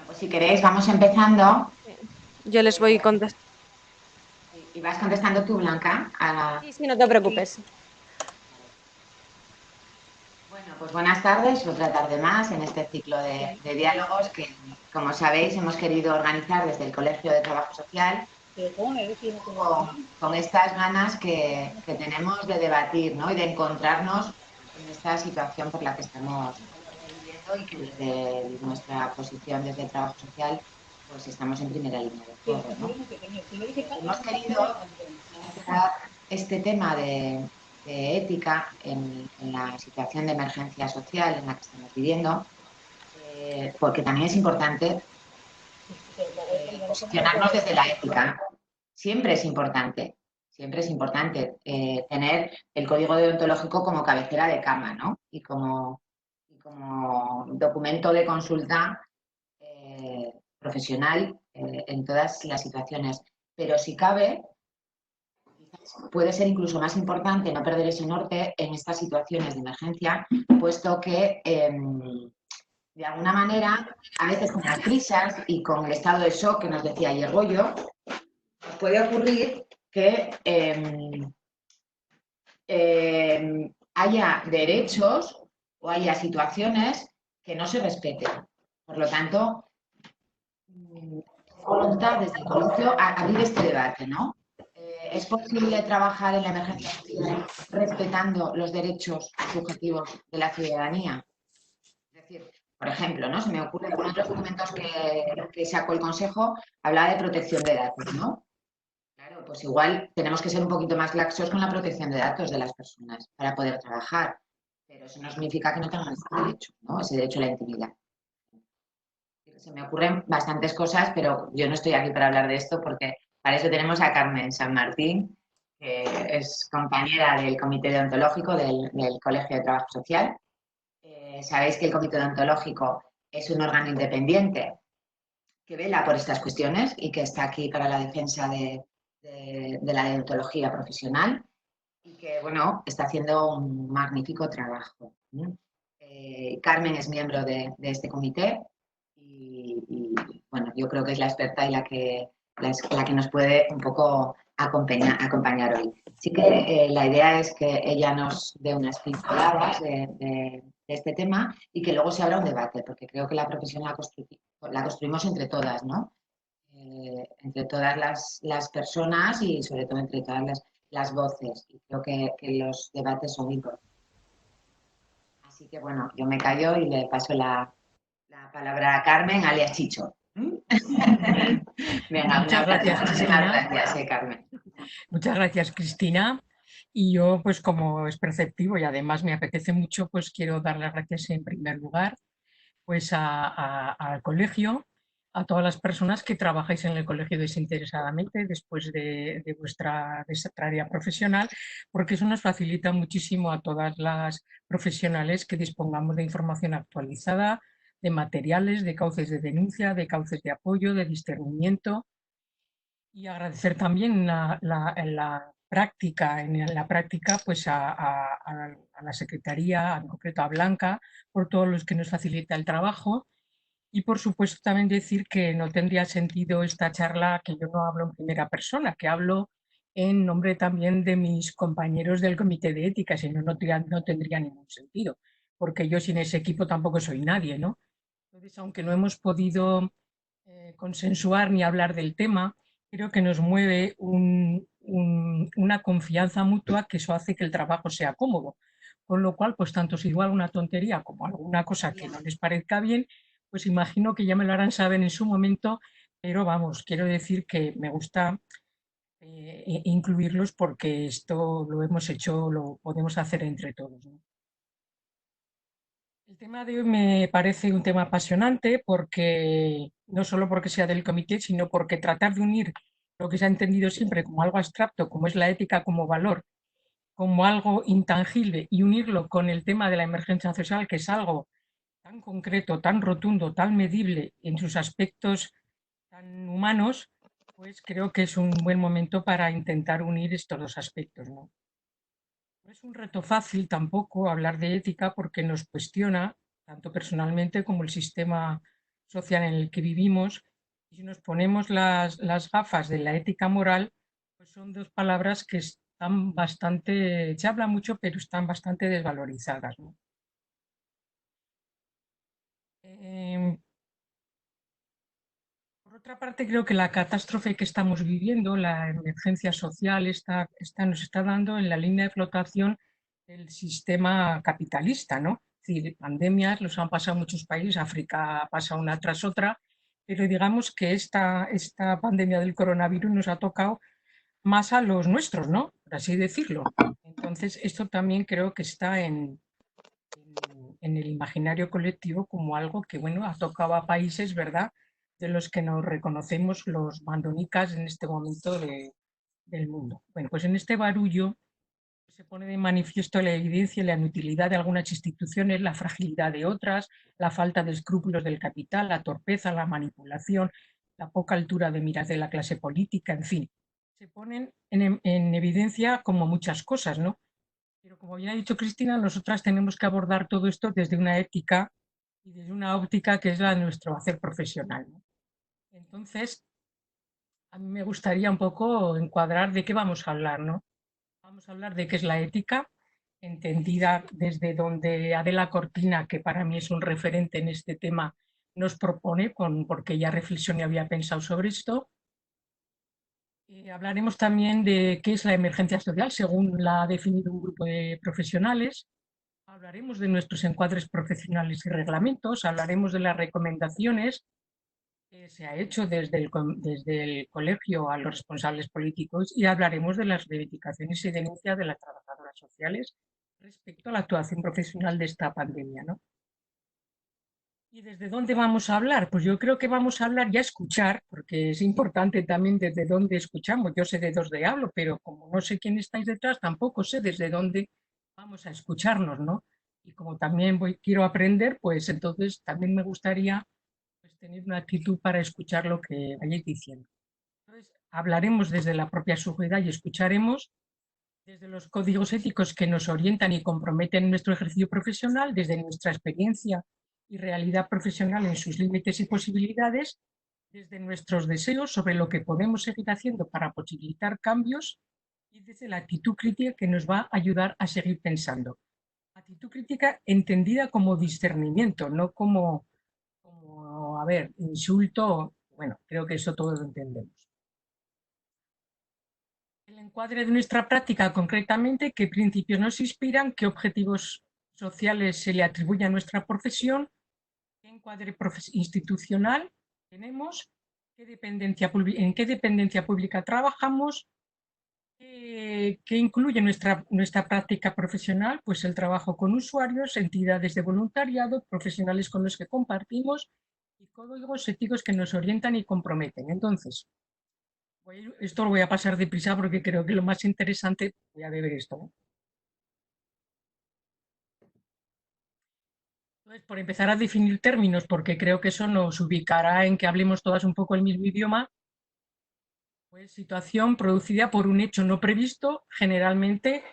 Pues si queréis, vamos empezando Yo les voy contestando. y vas contestando tú, Blanca. Sí, sí, no te preocupes. Vale. Bueno, pues buenas tardes, otra tarde más en este ciclo de diálogos que, como sabéis, hemos querido organizar desde el Colegio de Trabajo Social con estas ganas que tenemos de debatir, ¿no? Y de encontrarnos en esta situación por la que estamos viviendo y que desde nuestra posición desde el trabajo social pues estamos en primera línea de fuego, ¿no? Hemos querido centrar este tema de ética en la situación de emergencia social en la que estamos viviendo, porque también es importante posicionarnos desde la ética. Siempre es importante tener el código deontológico como cabecera de cama, ¿no? Y como documento de consulta profesional en todas las situaciones. Pero si cabe, puede ser incluso más importante no perder ese norte en estas situaciones de emergencia, puesto que de alguna manera, a veces con las prisas y con el estado de shock que nos decía ayer Goyo, nos puede ocurrir que haya derechos o haya situaciones que no se respeten. Por lo tanto, voluntad desde el colegio a abrir este debate, ¿no? ¿Es posible trabajar en la emergencia social respetando los derechos subjetivos de la ciudadanía? Es decir, por ejemplo, ¿no? Se me ocurre que uno de los documentos que sacó el Consejo hablaba de protección de datos, ¿no? Claro, pues igual tenemos que ser un poquito más laxos con la protección de datos de las personas para poder trabajar, pero eso no significa que no tengan ese derecho, ¿no? Ese derecho a la intimidad. Se me ocurren bastantes cosas, pero yo no estoy aquí para hablar de esto porque para eso tenemos a Carmen San Martín, que es compañera del Comité Deontológico del Colegio de Trabajo Social. Sabéis que el Comité Deontológico es un órgano independiente que vela por estas cuestiones y que está aquí para la defensa de la deontología profesional y que, bueno, está haciendo un magnífico trabajo. Carmen es miembro de este comité y, bueno, yo creo que es la experta y la que nos puede un poco acompañar hoy. Sí que la idea es que ella nos dé unas pinceladas de este tema y que luego se abra un debate, porque creo que la profesión la construimos entre todas, ¿no? Entre todas las personas y sobre todo entre todas las voces. Y creo que los debates son importantes. Así que bueno, yo me callo y le paso la palabra a Carmen, alias Chicho. ¿Mm? Venga, Muchas gracias, muchísimas Cristina. gracias, Carmen. Muchas gracias, Cristina. Y yo, pues como es perceptivo y además me apetece mucho, pues quiero dar las gracias en primer lugar pues al colegio, a todas las personas que trabajáis en el colegio desinteresadamente después de vuestra área profesional, porque eso nos facilita muchísimo a todas las profesionales que dispongamos de información actualizada, de materiales, de cauces de denuncia, de cauces de apoyo, de discernimiento. Y agradecer también en la práctica pues a la Secretaría, en concreto a Blanca, por todos los que nos facilita el trabajo. Y por supuesto también decir que no tendría sentido esta charla que yo no hablo en primera persona, que hablo en nombre también de mis compañeros del Comité de Ética, si no, no tendría ningún sentido, porque yo sin ese equipo tampoco soy nadie, ¿no? Entonces, aunque no hemos podido consensuar ni hablar del tema, creo que nos mueve una confianza mutua que eso hace que el trabajo sea cómodo. Con lo cual, pues tanto si digo alguna tontería como alguna cosa que no les parezca bien, pues imagino que ya me lo harán saber en su momento, pero vamos, quiero decir que me gusta incluirlos porque esto lo hemos hecho, lo podemos hacer entre todos, ¿no? El tema de hoy me parece un tema apasionante porque no solo porque sea del comité, sino porque tratar de unir lo que se ha entendido siempre como algo abstracto, como es la ética como valor, como algo intangible y unirlo con el tema de la emergencia social, que es algo tan concreto, tan rotundo, tan medible en sus aspectos tan humanos, pues creo que es un buen momento para intentar unir estos dos aspectos, ¿no? No es un reto fácil tampoco hablar de ética porque nos cuestiona tanto personalmente como el sistema social en el que vivimos. Y si nos ponemos las gafas de la ética moral, pues son dos palabras que están bastante, se habla mucho, pero están bastante desvalorizadas, ¿no? Por otra parte, creo que la catástrofe que estamos viviendo, la emergencia social, nos está dando en la línea de flotación del sistema capitalista, ¿no? Es decir, pandemias los han pasado muchos países, África pasa una tras otra, pero digamos que esta pandemia del coronavirus nos ha tocado más a los nuestros, ¿no? Por así decirlo. Entonces, esto también creo que está en el imaginario colectivo como algo que, bueno, ha tocado a países, ¿verdad?, de los que nos reconocemos los mandonicas en este momento del mundo. Bueno, pues en este barullo se pone de manifiesto la evidencia y la inutilidad de algunas instituciones, la fragilidad de otras, la falta de escrúpulos del capital, la torpeza, la manipulación, la poca altura de miras de la clase política, en fin. Se ponen en evidencia como muchas cosas, ¿no? Pero como bien ha dicho Cristina, nosotras tenemos que abordar todo esto desde una ética y desde una óptica que es la de nuestro hacer profesional, ¿no? Entonces, a mí me gustaría un poco encuadrar de qué vamos a hablar, ¿no? Vamos a hablar de qué es la ética, entendida desde donde Adela Cortina, que para mí es un referente en este tema, nos propone, porque ella reflexionó y había pensado sobre esto. Hablaremos también de qué es la emergencia social, según la ha definido un grupo de profesionales. Hablaremos de nuestros encuadres profesionales y reglamentos, hablaremos de las recomendaciones que se ha hecho desde el colegio a los responsables políticos y hablaremos de las reivindicaciones y denuncias de las trabajadoras sociales respecto a la actuación profesional de esta pandemia, ¿no? ¿Y desde dónde vamos a hablar? Pues yo creo que vamos a hablar y a escuchar, porque es importante también desde dónde escuchamos. Yo sé de dónde hablo, pero como no sé quién estáis detrás, tampoco sé desde dónde vamos a escucharnos, ¿no? Y como también quiero aprender, pues entonces también me gustaría, pues, tener una actitud para escuchar lo que vayáis diciendo. Entonces, hablaremos desde la propia sociedad y escucharemos desde los códigos éticos que nos orientan y comprometen nuestro ejercicio profesional, desde nuestra experiencia y realidad profesional en sus límites y posibilidades, desde nuestros deseos sobre lo que podemos seguir haciendo para posibilitar cambios y desde la actitud crítica que nos va a ayudar a seguir pensando. Actitud crítica entendida como discernimiento, no como a ver, insulto. Bueno, creo que eso todos lo entendemos. El encuadre de nuestra práctica, concretamente, qué principios nos inspiran, qué objetivos sociales se le atribuye a nuestra profesión, qué encuadre institucional tenemos, en qué dependencia pública trabajamos, qué incluye nuestra práctica profesional, pues el trabajo con usuarios, entidades de voluntariado, profesionales con los que compartimos y códigos éticos que nos orientan y comprometen. Entonces, esto lo voy a pasar deprisa porque creo que lo más interesante, voy a ver esto, ¿no? Entonces, por empezar a definir términos, porque creo que eso nos ubicará en que hablemos todas un poco el mismo idioma, pues situación producida por un hecho no previsto, generalmente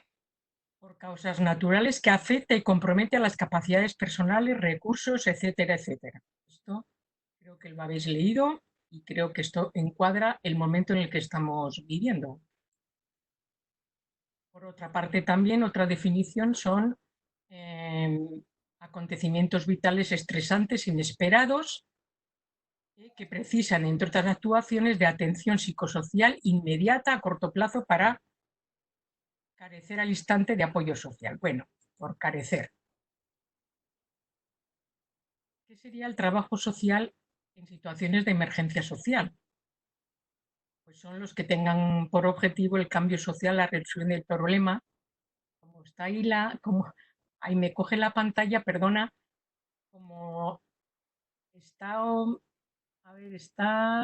por causas naturales, que afecta y compromete a las capacidades personales, recursos, etcétera, etcétera. Esto creo que lo habéis leído y creo que esto encuadra el momento en el que estamos viviendo. Por otra parte, también otra definición son acontecimientos vitales estresantes, inesperados, que precisan, entre otras actuaciones, de atención psicosocial inmediata a corto plazo para carecer al instante de apoyo social. Bueno, por carecer. ¿Qué sería el trabajo social en situaciones de emergencia social? Pues son los que tengan por objetivo el cambio social, la resolución del problema. Como está ahí ahí me coge la pantalla, perdona, como está, a ver,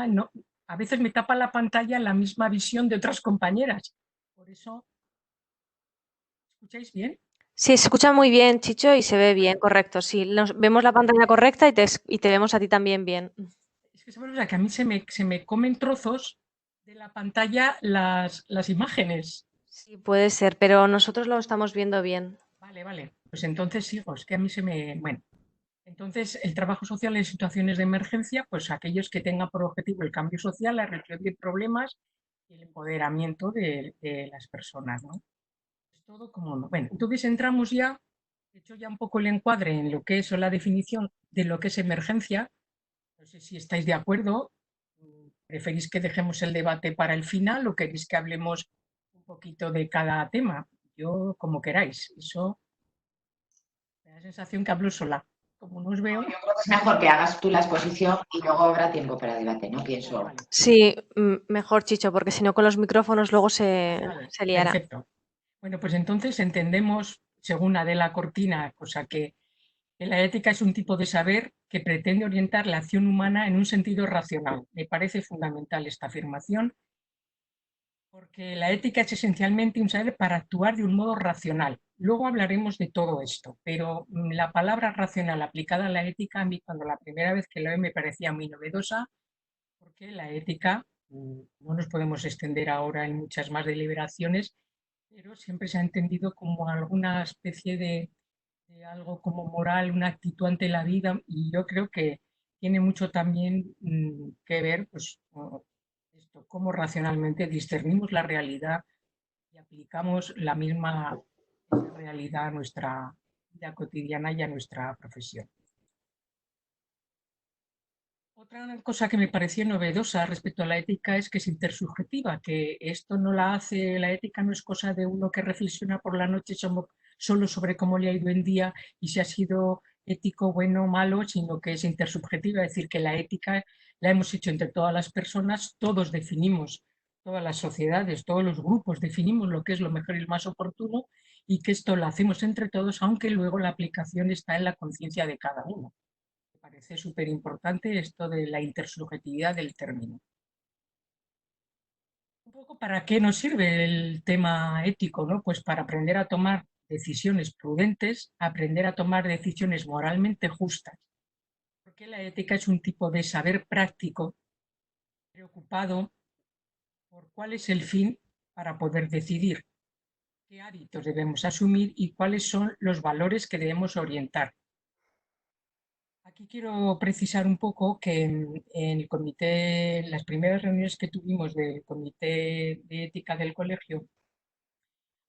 no, a veces me tapa la pantalla la misma visión de otras compañeras. Por eso, ¿escucháis bien? Sí, se escucha muy bien, Chicho, y se ve bien, correcto. Sí, vemos la pantalla correcta y te vemos a ti también bien. Es que sabes, que a mí se me comen trozos de la pantalla las imágenes. Sí, puede ser, pero nosotros lo estamos viendo bien. Vale, vale. Pues entonces sigo, es que a mí se me... Bueno, Entonces, el trabajo social en situaciones de emergencia, pues aquellos que tengan por objetivo el cambio social, la resolución de problemas y el empoderamiento de las personas, ¿no? Es todo como... Bueno, entonces entramos ya, he hecho ya un poco el encuadre en lo que es o la definición de lo que es emergencia. No sé si estáis de acuerdo. ¿Preferís que dejemos el debate para el final o queréis que hablemos un poquito de cada tema? Yo, como queráis. Eso me da la sensación que hablo sola. Como no os veo. Yo creo que es mejor que hagas tú la exposición y luego habrá tiempo para debate, ¿no? Pienso. Vale. Sí, mejor, Chicho, porque si no con los micrófonos luego se liará. Perfecto. Bueno, pues entonces entendemos, según Adela Cortina, que la ética es un tipo de saber que pretende orientar la acción humana en un sentido racional. Me parece fundamental esta afirmación, porque la ética es esencialmente un saber para actuar de un modo racional. Luego hablaremos de todo esto, pero la palabra racional aplicada a la ética, a mí cuando la primera vez que la oí me parecía muy novedosa, porque la ética, no nos podemos extender ahora en muchas más deliberaciones, pero siempre se ha entendido como alguna especie de algo como moral, una actitud ante la vida, y yo creo que tiene mucho también que ver, pues, esto, cómo racionalmente discernimos la realidad y aplicamos la misma esa realidad a nuestra vida cotidiana y a nuestra profesión. Otra cosa que me pareció novedosa respecto a la ética es que es intersubjetiva, que esto no la hace, la ética no es cosa de uno que reflexiona por la noche solo sobre cómo le ha ido en día y si ha sido ético, bueno o malo, sino que es intersubjetiva, es decir, que la ética la hemos hecho entre todas las personas, todos definimos, todas las sociedades, todos los grupos definimos lo que es lo mejor y lo más oportuno y que esto lo hacemos entre todos, aunque luego la aplicación está en la conciencia de cada uno. Me parece súper importante esto de la intersubjetividad del término. Un poco para qué nos sirve el tema ético, ¿no? Pues para aprender a tomar decisiones prudentes, aprender a tomar decisiones moralmente justas. Porque la ética es un tipo de saber práctico, preocupado por cuál es el fin para poder decidir qué hábitos debemos asumir y cuáles son los valores que debemos orientar. Aquí quiero precisar un poco que en el comité, en las primeras reuniones que tuvimos del comité de ética del colegio,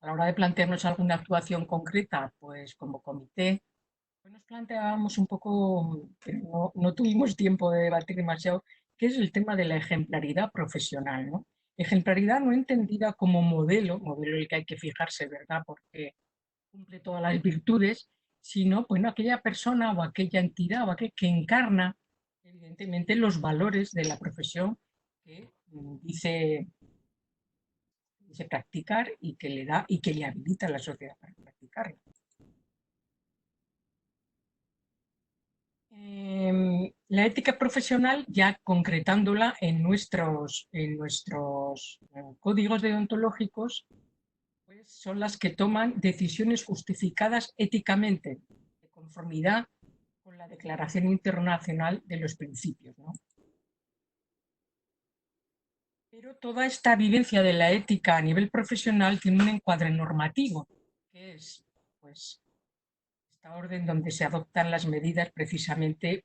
a la hora de plantearnos alguna actuación concreta, pues como comité, pues nos planteábamos un poco, pero no tuvimos tiempo de debatir demasiado, que es el tema de la ejemplaridad profesional, ¿no? Ejemplaridad no entendida como modelo en el que hay que fijarse, ¿verdad? Porque cumple todas las virtudes, sino bueno, aquella persona o aquella entidad o aquel que encarna evidentemente los valores de la profesión que dice practicar y que le da y que le habilita a la sociedad para practicarla. La ética profesional, ya concretándola en nuestros códigos deontológicos, pues son las que toman decisiones justificadas éticamente, de conformidad con la Declaración Internacional de los Principios, ¿no? Pero toda esta vivencia de la ética a nivel profesional tiene un encuadre normativo, que es pues, esta orden donde se adoptan las medidas precisamente,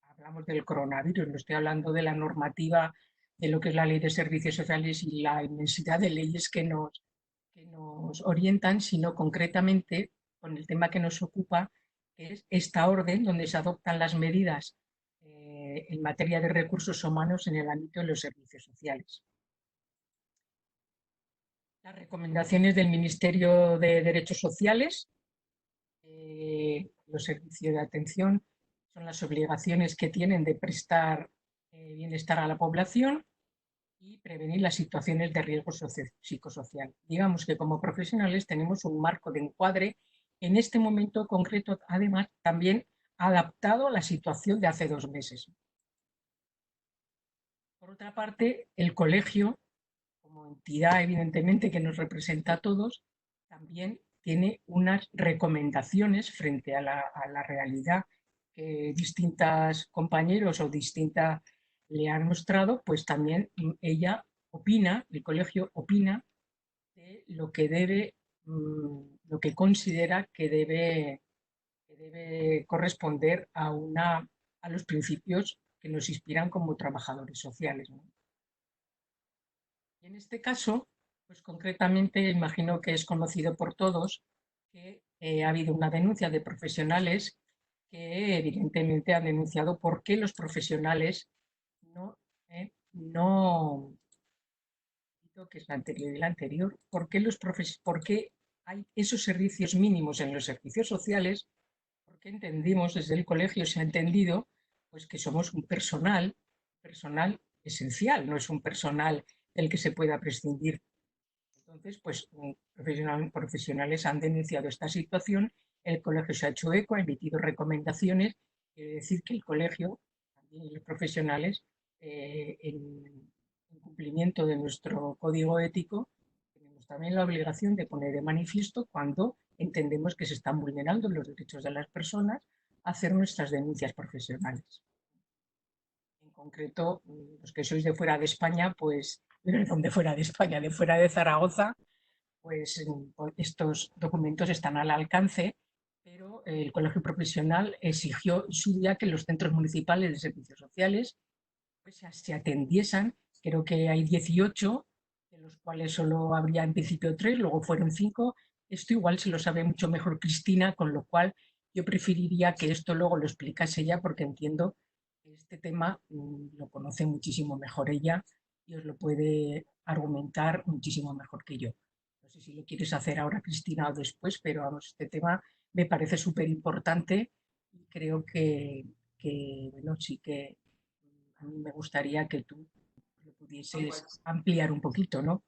hablamos del coronavirus, no estoy hablando de la normativa de lo que es la Ley de Servicios Sociales y la inmensidad de leyes que nos orientan, sino concretamente con el tema que nos ocupa, que es esta orden donde se adoptan las medidas en materia de recursos humanos en el ámbito de los servicios sociales. Las recomendaciones del Ministerio de Derechos Sociales, los servicios de atención, son las obligaciones que tienen de prestar bienestar a la población y prevenir las situaciones de riesgo psicosocial. Digamos que como profesionales tenemos un marco de encuadre en este momento concreto, además también adaptado a la situación de hace 2 meses. Por otra parte, el colegio, como entidad evidentemente que nos representa a todos, también tiene unas recomendaciones frente a la realidad que distintos compañeros o distintas le han mostrado, pues también ella opina, el colegio opina de lo que debe, lo que considera que debe que debe corresponder a los principios que nos inspiran como trabajadores sociales, ¿no? Y en este caso, pues concretamente imagino que es conocido por todos que ha habido una denuncia de profesionales que evidentemente han denunciado por qué los profesionales no que es la anterior y la anterior, por qué hay esos servicios mínimos en los servicios sociales, porque entendimos desde el colegio, se ha entendido pues que somos un personal esencial, no es un personal del que se pueda prescindir. Entonces, pues profesionales han denunciado esta situación, el colegio se ha hecho eco, ha emitido recomendaciones, quiere decir que el colegio, también los profesionales, en cumplimiento de nuestro código ético, tenemos también la obligación de poner de manifiesto cuando entendemos que se están vulnerando los derechos de las personas, hacer nuestras denuncias profesionales. En concreto, los que sois de fuera de España, pues, de fuera de España, de fuera de Zaragoza, pues estos documentos están al alcance, pero el colegio profesional exigió en su día que los centros municipales de servicios sociales pues, se atendiesen. Creo que hay 18, de los cuales solo habría en principio 3, luego fueron 5. Esto igual se lo sabe mucho mejor Cristina, con lo cual yo preferiría que esto luego lo explicase ella, porque entiendo que este tema lo conoce muchísimo mejor ella y os lo puede argumentar muchísimo mejor que yo. No sé si lo quieres hacer ahora, Cristina, o después, pero vamos, este tema me parece súper importante y creo bueno, sí que a mí me gustaría que tú lo pudieses Pues, ampliar un poquito, ¿no?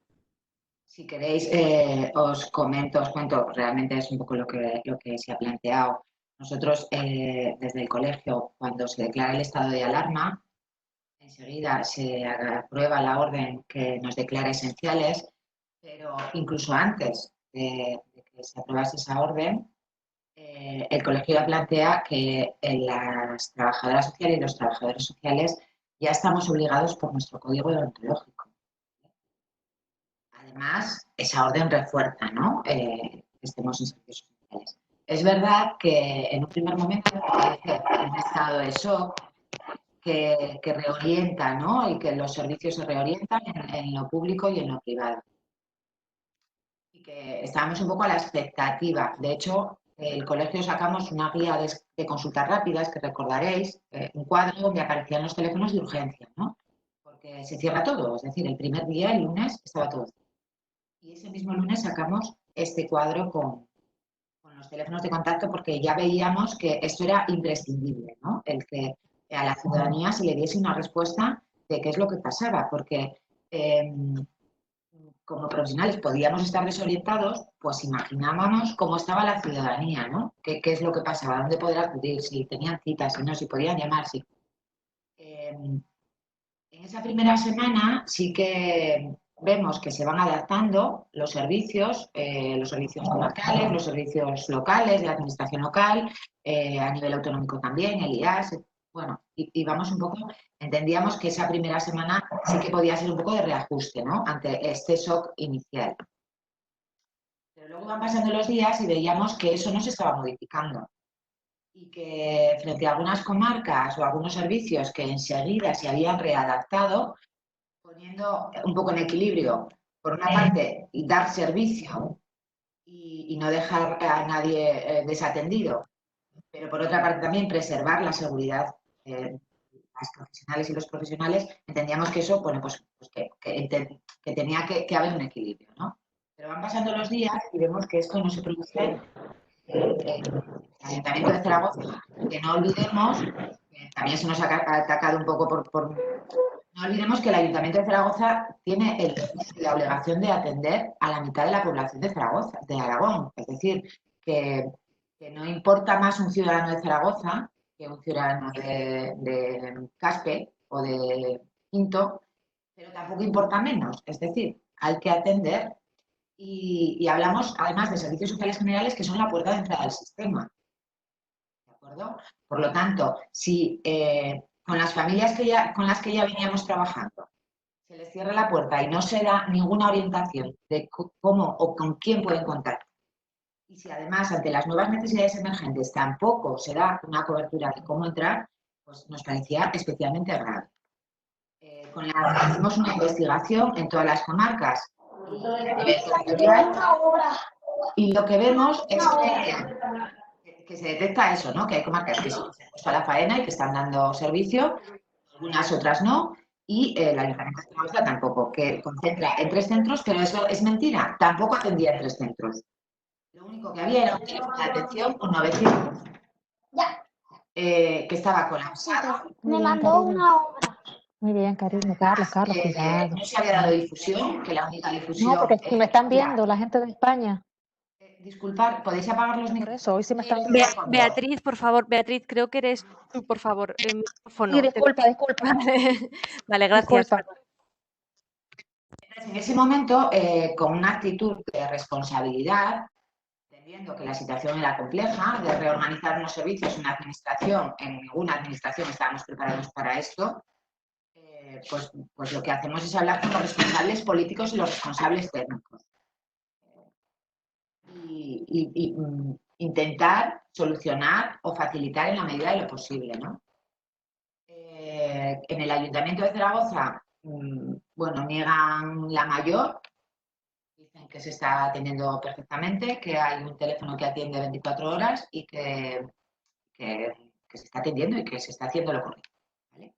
si queréis, os comento, os cuento, realmente es un poco lo que se ha planteado. Nosotros, desde el colegio, cuando se declara el estado de alarma, enseguida se aprueba la orden que nos declara esenciales, pero incluso antes de que se aprobase esa orden, el colegio ya plantea que las trabajadoras sociales y los trabajadores sociales ya estamos obligados por nuestro código deontológico. Además, esa orden refuerza, ¿no? Que estemos en servicios sociales. Es verdad que en un primer momento parece un estado de shock que reorienta, ¿no? Y que los servicios se reorientan en lo público y en lo privado. Y que estábamos un poco a la expectativa. De hecho, el colegio sacamos una guía de consultas rápidas, que recordaréis, un cuadro donde aparecían los teléfonos de urgencia, ¿no? Porque se cierra todo, es decir, el primer día, el lunes, estaba todo. Y ese mismo lunes sacamos este cuadro con los teléfonos de contacto porque ya veíamos que esto era imprescindible, ¿no? El que a la ciudadanía se le diese una respuesta de qué es lo que pasaba, porque como profesionales podíamos estar desorientados, pues imaginábamos cómo estaba la ciudadanía, ¿no? ¿Qué es lo que pasaba? ¿Dónde poder acudir? Si tenían citas, si no, si podían llamar, si... En esa primera semana sí que vemos que se van adaptando los servicios comarcales, los servicios locales, de la administración local, a nivel autonómico también, el IAS, bueno, y vamos un poco, entendíamos que esa primera semana sí que podía ser un poco de reajuste, ¿no? Ante este shock inicial. Pero luego van pasando los días y veíamos que eso no se estaba modificando y que frente a algunas comarcas o algunos servicios que enseguida se habían readaptado, poniendo un poco en equilibrio, por una parte, dar servicio y no dejar a nadie desatendido, pero por otra parte también preservar la seguridad de las profesionales y los profesionales, entendíamos que eso, bueno, pues que tenía que haber un equilibrio, ¿no? Pero van pasando los días y vemos que esto no se produce el Ayuntamiento de Zaragoza, que no olvidemos, que también se nos ha atacado un poco no olvidemos que el Ayuntamiento de Zaragoza tiene la obligación de atender a la mitad de la población de Zaragoza, de Aragón. Es decir, que no importa más un ciudadano de Zaragoza que un ciudadano de Caspe o de Quinto, pero tampoco importa menos. Es decir, hay que atender y hablamos además de servicios sociales generales que son la puerta de entrada al sistema. ¿De acuerdo? Por lo tanto, si con las familias con las que ya veníamos trabajando se les cierra la puerta y no se da ninguna orientación de cómo o con quién pueden contar Y si además ante las nuevas necesidades emergentes tampoco se da una cobertura de cómo entrar, pues nos parecía especialmente grave. Hicimos una investigación en todas las comarcas y a nivel territorial, y lo que vemos es que se detecta eso, ¿no? Que hay comarcas que se han puesto a la faena y que están dando servicio, algunas otras no, y el Ayuntamiento de Zaragoza tampoco, que concentra en 3 centros, pero eso es mentira, tampoco atendía en 3 centros. Lo único que había era un teléfono de atención, un 900, que estaba colapsado. Me mandó una obra. Muy bien, cariño. Carlos, cuidado. No se había dado difusión, que la única difusión... No, porque me están viendo la gente de España. Disculpad, ¿podéis apagar los Por micrófonos? eso, hoy sí me están... Beatriz, por favor, Beatriz, creo que eres tú, por favor, el micrófono. Sí, disculpa. Vale, gracias. Disculpa. Entonces, en ese momento, con una actitud de responsabilidad, entendiendo que la situación era compleja, de reorganizar unos servicios, una administración, en ninguna administración estábamos preparados para esto, pues lo que hacemos es hablar con los responsables políticos y los responsables técnicos. Y intentar solucionar o facilitar en la medida de lo posible, ¿no? En el Ayuntamiento de Zaragoza, bueno, niegan la mayor, dicen que se está atendiendo perfectamente, que hay un teléfono que atiende 24 horas y que se está atendiendo y que se está haciendo lo correcto, ¿vale?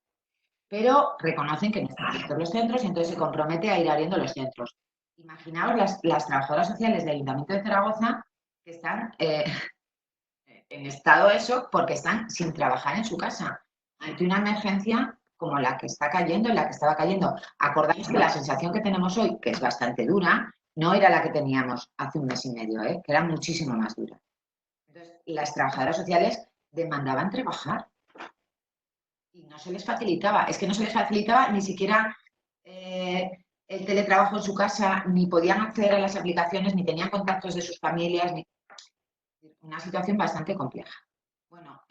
Pero reconocen que no están abiertos los centros y entonces se compromete a ir abriendo los centros. Imaginaos las trabajadoras sociales del Ayuntamiento de Zaragoza que están en estado de shock porque están sin trabajar en su casa ante una emergencia como la que está cayendo, en la que estaba cayendo. Acordáis que la sensación que tenemos hoy, que es bastante dura, no era la que teníamos hace un mes y medio, que era muchísimo más dura. Entonces, las trabajadoras sociales demandaban trabajar y no se les facilitaba. Es que no se les facilitaba ni siquiera el teletrabajo en su casa, ni podían acceder a las aplicaciones, ni tenían contactos de sus familias, una situación bastante compleja. Bueno,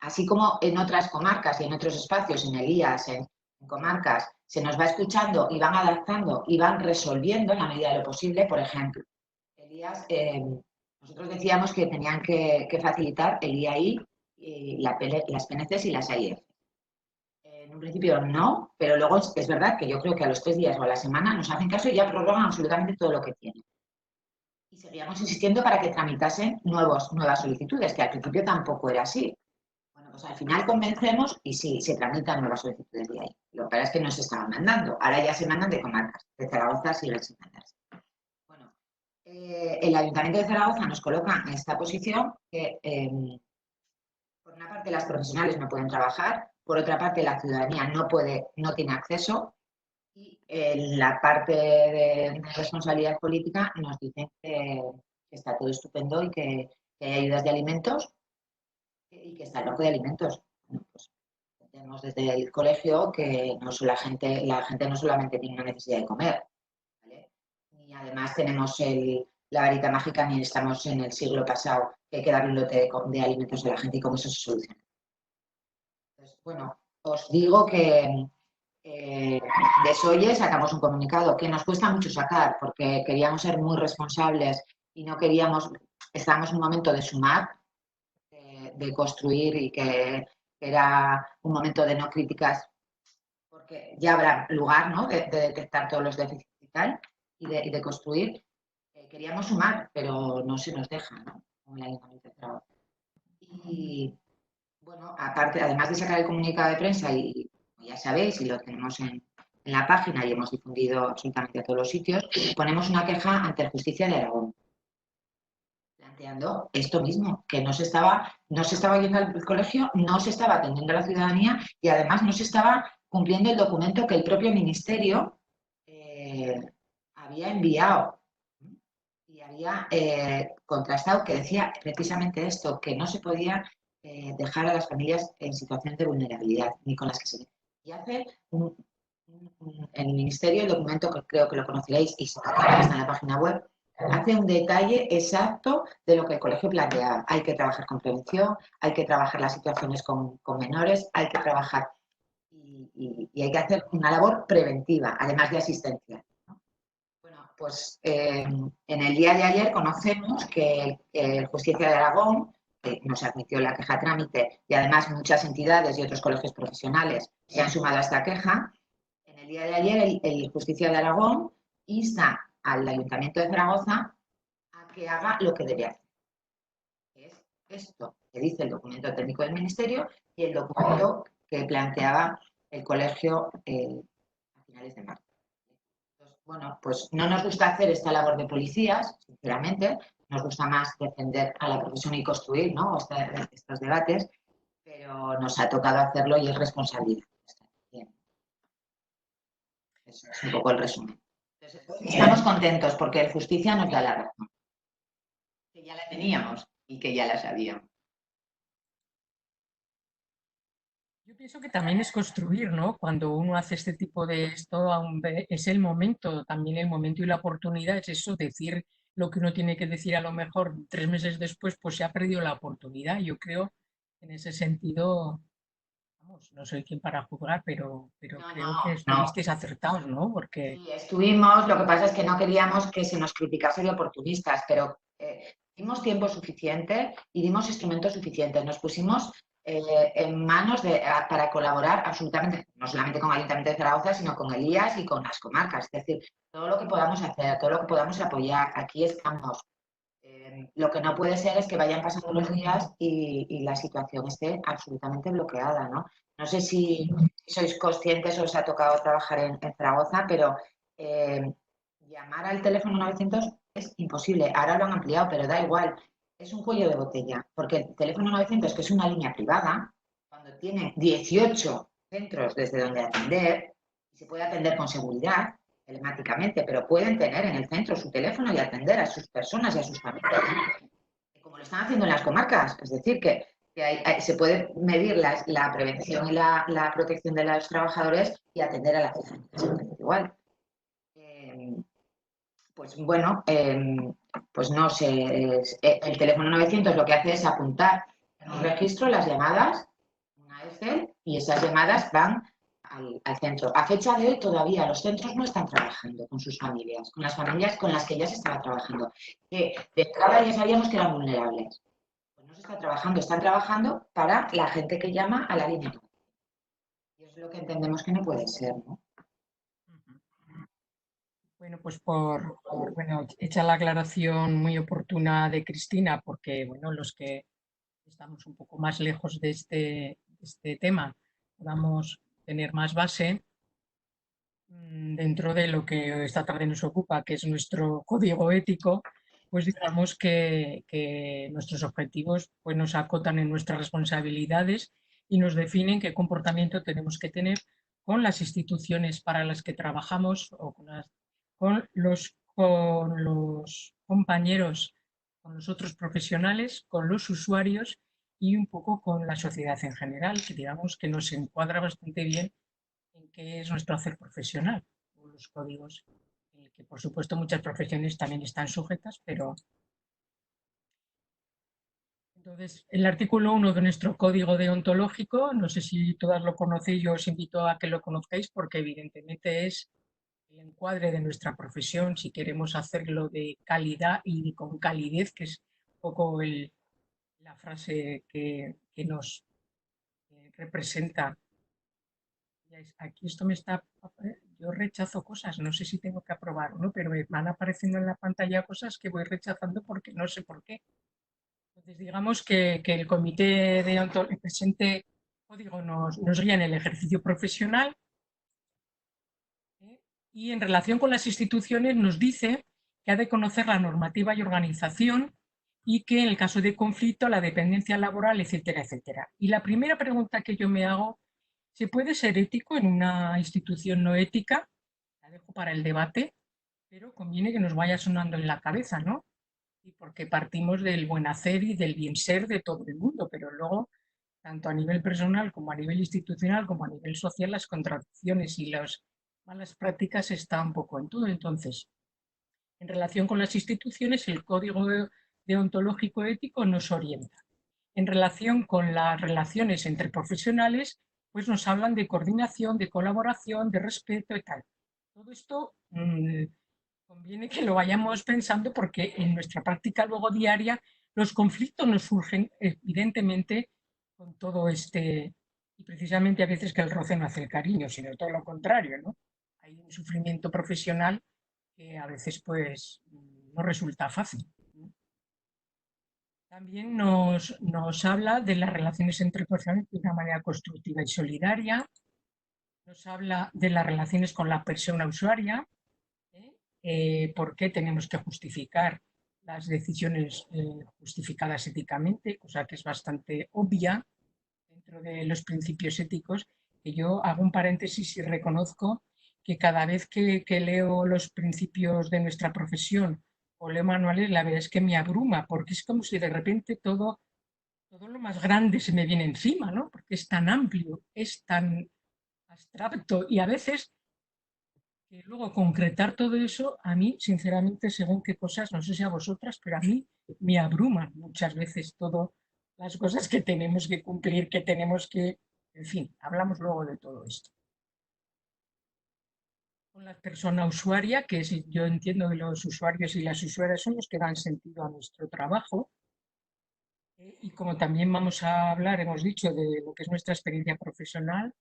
así como en otras comarcas y en otros espacios, en el IAS, en comarcas, se nos va escuchando y van adaptando y van resolviendo en la medida de lo posible. Por ejemplo, el IAS, nosotros decíamos que tenían que facilitar el IAI, las PNCs y las AIF. En un principio no, pero luego es verdad que yo creo que a los 3 días o a la semana nos hacen caso y ya prorrogan absolutamente todo lo que tienen. Y seguíamos insistiendo para que tramitasen nuevas solicitudes, que al principio tampoco era así. Bueno, pues al final convencemos y sí, se tramitan nuevas solicitudes de ahí. Lo que pasa es que no se estaban mandando. Ahora ya se mandan de comarcas. De Zaragoza siguen sin mandarse. Bueno, el Ayuntamiento de Zaragoza nos coloca en esta posición que, por una parte, las profesionales no pueden trabajar, por otra parte, la ciudadanía no tiene acceso. Y en la parte de responsabilidad política nos dicen que está todo estupendo y que hay ayudas de alimentos y que está el banco de alimentos. Bueno, pues tenemos desde el colegio que la gente no solamente tiene una necesidad de comer, ¿vale? Ni además tenemos la varita mágica ni estamos en el siglo pasado que hay que darle un lote de alimentos a la gente y cómo eso se soluciona. Entonces, bueno, os digo que de SOIE sacamos un comunicado que nos cuesta mucho sacar porque queríamos ser muy responsables y no queríamos, estábamos en un momento de sumar, de construir y que era un momento de no críticas porque ya habrá lugar, ¿no?, de detectar todos los déficits y tal y de construir. Queríamos sumar, pero no se nos deja, ¿no?, con el Ayuntamiento de Zaragoza. Y bueno, aparte, además de sacar el comunicado de prensa y ya sabéis, y lo tenemos en la página y hemos difundido absolutamente a todos los sitios, ponemos una queja ante la Justicia de Aragón, planteando esto mismo, que no se estaba yendo al colegio, no se estaba atendiendo a la ciudadanía y además no se estaba cumpliendo el documento que el propio Ministerio había enviado y había contrastado, que decía precisamente esto, que no se podía dejar a las familias en situación de vulnerabilidad, ni con las que se... Y hace el Ministerio, el documento que creo que lo conoceréis y está en la página web, hace un detalle exacto de lo que el colegio planteaba. Hay que trabajar con prevención, hay que trabajar las situaciones con menores, hay que trabajar y hay que hacer una labor preventiva, además de asistencia, ¿no? Bueno, pues en el día de ayer conocemos que el Justicia de Aragón nos admitió la queja a trámite y además muchas entidades y otros colegios profesionales se han sumado a esta queja. En el día de ayer el Justicia de Aragón insta al Ayuntamiento de Zaragoza a que haga lo que debe hacer. Que es esto que dice el documento técnico del Ministerio y el documento que planteaba el colegio a finales de marzo. Entonces, bueno, pues no nos gusta hacer esta labor de policías, sinceramente, nos gusta más defender a la profesión y construir, ¿no? Estos debates, pero nos ha tocado hacerlo y es responsabilidad. Bien. Eso es un poco el resumen. Entonces, estamos contentos porque el Justicia nos da la razón. Que ya la teníamos y que ya la sabíamos. Yo pienso que también es construir, ¿no? Cuando uno hace este tipo de esto, es el momento, también el momento y la oportunidad, es eso, decir lo que uno tiene que decir a lo mejor 3 meses después, pues se ha perdido la oportunidad. Yo creo que en ese sentido, vamos, no soy quien para juzgar, pero creo que estuvisteis acertados, ¿no? Porque Sí, estuvimos, lo que pasa es que no queríamos que se nos criticase de oportunistas, pero dimos tiempo suficiente y dimos instrumentos suficientes. Nos pusimos en manos para colaborar absolutamente, no solamente con el Ayuntamiento de Zaragoza, sino con el IAS y con las comarcas. Es decir, todo lo que podamos hacer, todo lo que podamos apoyar, aquí estamos. Lo que no puede ser es que vayan pasando los días y la situación esté absolutamente bloqueada, ¿no? No sé si sois conscientes o os ha tocado trabajar en Zaragoza, pero llamar al teléfono 900 es imposible. Ahora lo han ampliado, pero da igual. Es un cuello de botella, porque el teléfono 900, que es una línea privada, cuando tiene 18 centros desde donde atender, y se puede atender con seguridad, telemáticamente, pero pueden tener en el centro su teléfono y atender a sus personas y a sus familias, como lo están haciendo en las comarcas. Es decir, que se puede medir la prevención y la protección de los trabajadores y atender a la gente igual. Pues bueno, pues no sé, el teléfono 900 lo que hace es apuntar en un registro las llamadas, una Excel, y esas llamadas van al centro. A fecha de hoy todavía los centros no están trabajando con sus familias, con las familias con las que ya se estaba trabajando. Que de entrada ya sabíamos que eran vulnerables. Pues no se está trabajando, están trabajando para la gente que llama a la línea. Y es lo que entendemos que no puede ser, ¿no? bueno, pues bueno, hecha la aclaración muy oportuna de Cristina, porque bueno, los que estamos un poco más lejos de este tema, podamos tener más base dentro de lo que esta tarde nos ocupa, que es nuestro código ético, pues digamos que nuestros objetivos pues nos acotan en nuestras responsabilidades y nos definen qué comportamiento tenemos que tener con las instituciones para las que trabajamos o con los compañeros, con los otros profesionales, con los usuarios y un poco con la sociedad en general, que digamos que nos encuadra bastante bien en qué es nuestro hacer profesional, o los códigos, que por supuesto muchas profesiones también están sujetas, pero entonces el artículo 1 de nuestro código deontológico, no sé si todas lo conocéis, yo os invito a que lo conozcáis porque evidentemente es el encuadre de nuestra profesión, si queremos hacerlo de calidad y con calidez, que es un poco la frase que nos representa. Aquí esto me está, yo rechazo cosas, no sé si tengo que aprobar o no, pero me van apareciendo en la pantalla cosas que voy rechazando porque no sé por qué. Entonces, digamos que el comité el presente código nos guía en el ejercicio profesional, y en relación con las instituciones nos dice que ha de conocer la normativa y organización y que en el caso de conflicto, la dependencia laboral, etcétera, etcétera. Y la primera pregunta que yo me hago: ¿se puede ser ético en una institución no ética? La dejo para el debate, pero conviene que nos vaya sonando en la cabeza, ¿no? Y porque partimos del buen hacer y del bien ser de todo el mundo, pero luego, tanto a nivel personal como a nivel institucional, como a nivel social, las contradicciones y las malas prácticas están un poco en todo. Entonces, en relación con las instituciones, el código deontológico ético nos orienta. En relación con las relaciones entre profesionales, pues nos hablan de coordinación, de colaboración, de respeto y tal. Todo esto conviene que lo vayamos pensando porque en nuestra práctica luego diaria los conflictos nos surgen evidentemente con todo este, y precisamente a veces que el roce no hace el cariño, sino todo lo contrario, ¿no? Hay un sufrimiento profesional que a veces pues no resulta fácil, ¿no? También nos habla de las relaciones entre personas de una manera constructiva y solidaria, nos habla de las relaciones con la persona usuaria, ¿eh? Por qué tenemos que justificar las decisiones justificadas éticamente, cosa que es bastante obvia dentro de los principios éticos, que yo hago un paréntesis y reconozco que cada vez que leo los principios de nuestra profesión o leo manuales, la verdad es que me abruma, porque es como si de repente todo lo más grande se me viene encima, ¿no? Porque es tan amplio, es tan abstracto y a veces que luego concretar todo eso, a mí, sinceramente, según qué cosas, no sé si a vosotras, pero a mí me abruman muchas veces todas las cosas que tenemos que cumplir, que tenemos que, en fin, hablamos luego de todo esto. Con la persona usuaria, que es, yo entiendo que los usuarios y las usuarias son los que dan sentido a nuestro trabajo. Y como también vamos a hablar, hemos dicho, de lo que es nuestra experiencia profesional,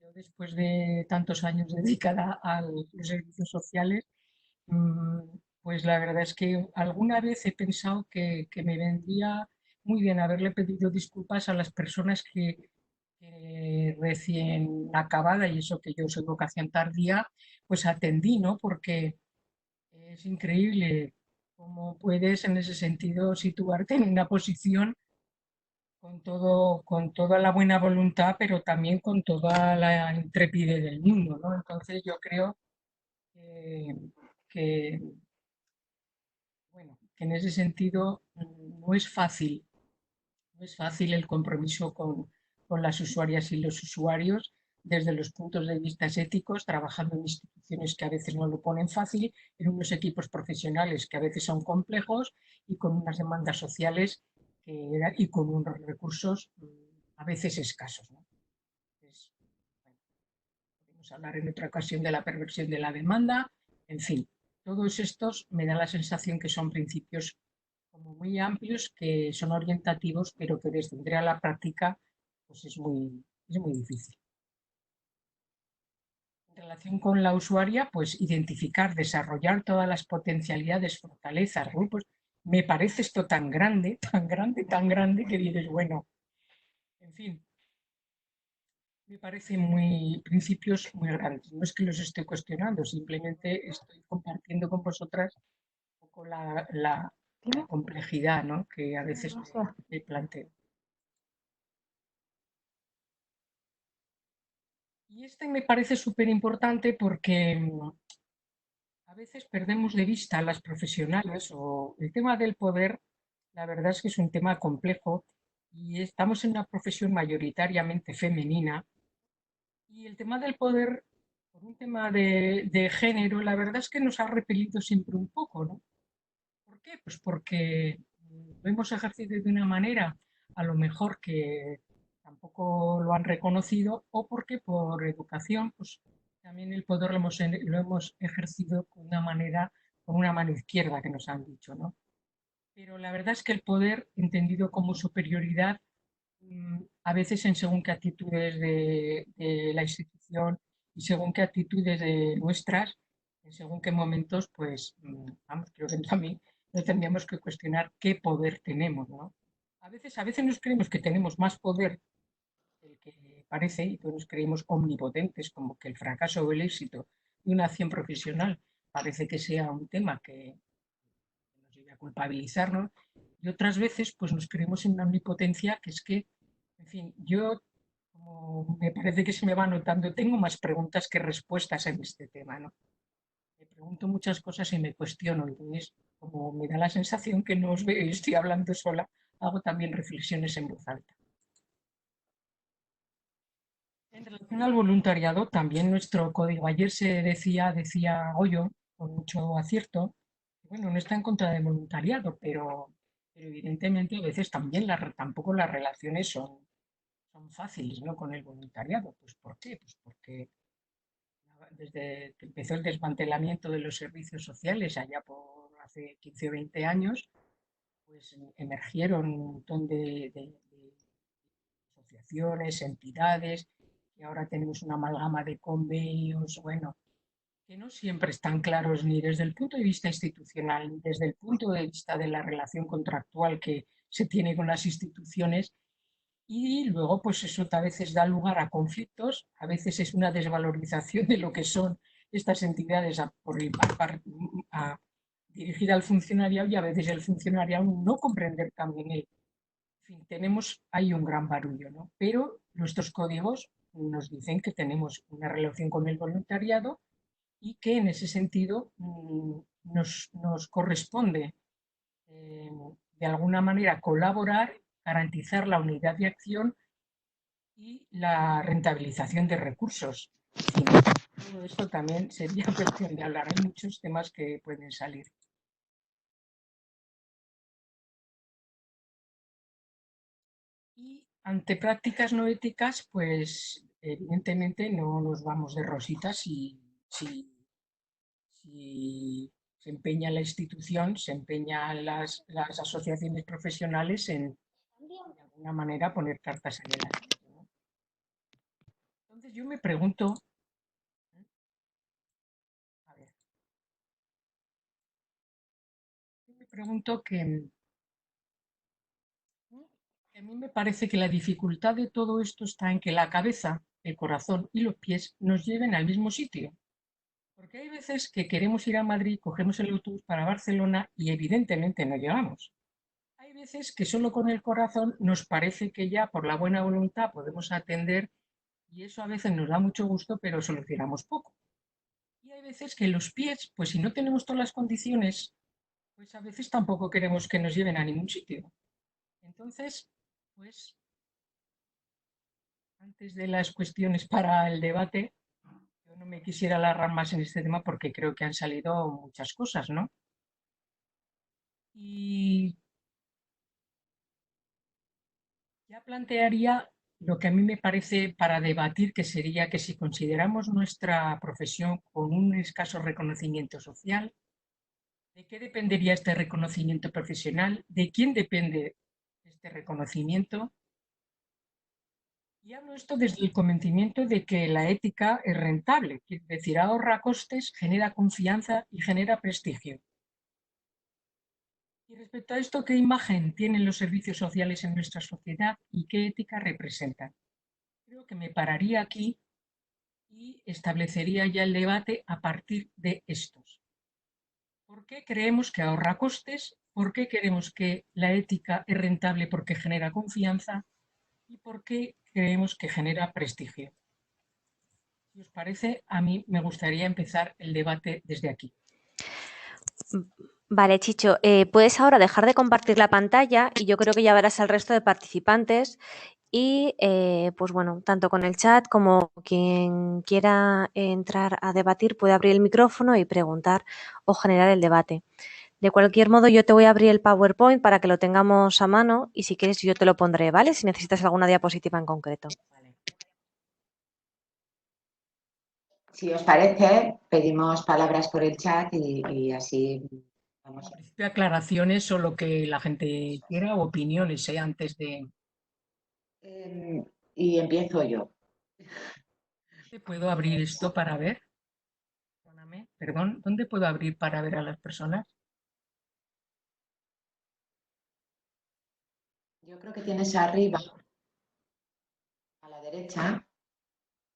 yo después de tantos años dedicada a los servicios sociales, Mm, pues la verdad es que alguna vez he pensado que me vendría muy bien haberle pedido disculpas a las personas que recién acabada, y eso que yo soy vocación tardía, pues atendí, ¿no? Porque es increíble cómo puedes en ese sentido situarte en una posición con todo, con toda la buena voluntad, pero también con toda la intrepidez del mundo, ¿no? Entonces yo creo que, que bueno, que en ese sentido no es fácil el compromiso con las usuarias y los usuarios desde los puntos de vista éticos, trabajando en instituciones que a veces no lo ponen fácil, en unos equipos profesionales que a veces son complejos y con unas demandas sociales y con unos recursos a veces escasos, ¿no? Entonces, bueno, podemos hablar en otra ocasión de la perversión de la demanda, en fin, todos estos me da la sensación que son principios como muy amplios, que son orientativos, pero que desde a la práctica pues es muy difícil. En relación con la usuaria, pues identificar, desarrollar todas las potencialidades, fortalezas, grupos. Me parece esto tan grande, tan grande, tan grande que dices, bueno, en fin, me parecen muy principios muy grandes. No es que los esté cuestionando, simplemente estoy compartiendo con vosotras un poco la Dime. complejidad, ¿no? Que a veces Gracias. me planteo. Y este me parece súper importante porque a veces perdemos de vista a las profesionales o el tema del poder, la verdad es que es un tema complejo y estamos en una profesión mayoritariamente femenina y el tema del poder, por un tema de género, la verdad es que nos ha repelido siempre un poco, ¿no? ¿Por qué? Pues porque lo hemos ejercido de una manera a lo mejor que tampoco lo han reconocido o porque por educación pues también el poder lo hemos ejercido con una mano izquierda que nos han dicho, ¿no? Pero la verdad es que el poder entendido como superioridad a veces en según qué actitudes de la institución y según qué actitudes de nuestras, en según qué momentos, pues, vamos, creo que también nos tendríamos que cuestionar qué poder tenemos, ¿no? A veces nos creemos que tenemos más poder del que parece y pues nos creemos omnipotentes, como que el fracaso o el éxito de una acción profesional parece que sea un tema que nos lleve a culpabilizarnos y otras veces pues nos creemos en una omnipotencia que es que, en fin, yo como me parece que se me va notando, tengo más preguntas que respuestas en este tema, ¿no? Me pregunto muchas cosas y me cuestiono, entonces como me da la sensación que no os veo y estoy hablando sola, hago también reflexiones en voz alta. En relación al voluntariado, también nuestro código ayer decía Goyo, con mucho acierto, que, bueno, no está en contra del voluntariado, pero evidentemente a veces también tampoco las relaciones son fáciles, ¿no? Con el voluntariado. Pues ¿por qué? Pues porque desde que empezó el desmantelamiento de los servicios sociales allá por hace 15 o 20 años, pues emergieron un montón de asociaciones, entidades, y ahora tenemos una amalgama de convenios, bueno, que no siempre están claros ni desde el punto de vista institucional, ni desde el punto de vista de la relación contractual que se tiene con las instituciones. Y luego, pues eso a veces da lugar a conflictos, a veces es una desvalorización de lo que son estas entidades dirigida al funcionariado, y a veces el funcionariado no comprender también él. En fin, tenemos ahí un gran barullo, ¿no? Pero nuestros códigos nos dicen que tenemos una relación con el voluntariado y que en ese sentido nos corresponde de alguna manera colaborar, garantizar la unidad de acción y la rentabilización de recursos. En fin, todo esto también sería cuestión de hablar. Hay muchos temas que pueden salir. Y ante prácticas no éticas, pues evidentemente no nos vamos de rositas si se empeña la institución, se empeñan las asociaciones profesionales en, de alguna manera, poner cartas en el asunto, ¿no? Entonces yo me pregunto, a ver, yo me pregunto que a mí me parece que la dificultad de todo esto está en que la cabeza, el corazón y los pies nos lleven al mismo sitio. Porque hay veces que queremos ir a Madrid, cogemos el autobús para Barcelona y evidentemente no llegamos. Hay veces que solo con el corazón nos parece que ya por la buena voluntad podemos atender, y eso a veces nos da mucho gusto, pero solucionamos poco. Y hay veces que los pies, pues si no tenemos todas las condiciones, pues a veces tampoco queremos que nos lleven a ningún sitio. Entonces, pues antes de las cuestiones para el debate, yo no me quisiera alargar más en este tema porque creo que han salido muchas cosas, ¿no? Y ya plantearía lo que a mí me parece para debatir, que sería que si consideramos nuestra profesión con un escaso reconocimiento social, ¿de qué dependería este reconocimiento profesional? ¿De quién depende este reconocimiento? Y hablo esto desde el convencimiento de que la ética es rentable, es decir, ahorra costes, genera confianza y genera prestigio. Y respecto a esto, ¿qué imagen tienen los servicios sociales en nuestra sociedad y qué ética representan? Creo que me pararía aquí y establecería ya el debate a partir de estos. ¿Por qué creemos que ahorra costes? ¿Por qué creemos que la ética es rentable porque genera confianza? ¿Y por qué creemos que genera prestigio? Si os parece, a mí me gustaría empezar el debate desde aquí. Vale, Chicho, puedes ahora dejar de compartir la pantalla y yo creo que ya verás al resto de participantes y, pues bueno, tanto con el chat como quien quiera entrar a debatir puede abrir el micrófono y preguntar o generar el debate. De cualquier modo, yo te voy a abrir el PowerPoint para que lo tengamos a mano y si quieres yo te lo pondré, ¿vale? Si necesitas alguna diapositiva en concreto. Vale. Si os parece, pedimos palabras por el chat y así vamos. En principio, aclaraciones o lo que la gente quiera o opiniones, antes de... Y empiezo yo. ¿Puedo abrir esto para ver? Perdón, ¿dónde puedo abrir para ver a las personas? Yo creo que tienes arriba, a la derecha,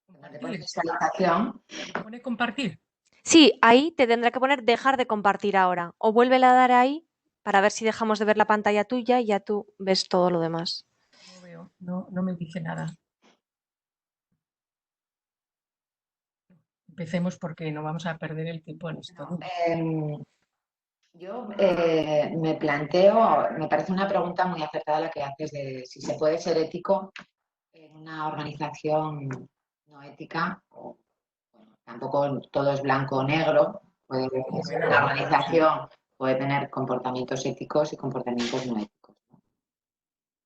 donde pone visualización. ¿Pone compartir? Sí, ahí te tendrá que poner dejar de compartir ahora o vuélvela a dar ahí para ver si dejamos de ver la pantalla tuya y ya tú ves todo lo demás. No veo, no me dice nada. Empecemos porque no vamos a perder el tiempo en esto. Yo me planteo, me parece una pregunta muy acertada la que haces de si se puede ser ético en una organización no ética. Bueno, tampoco todo es blanco o negro. Una organización puede tener comportamientos éticos y comportamientos no éticos, ¿no?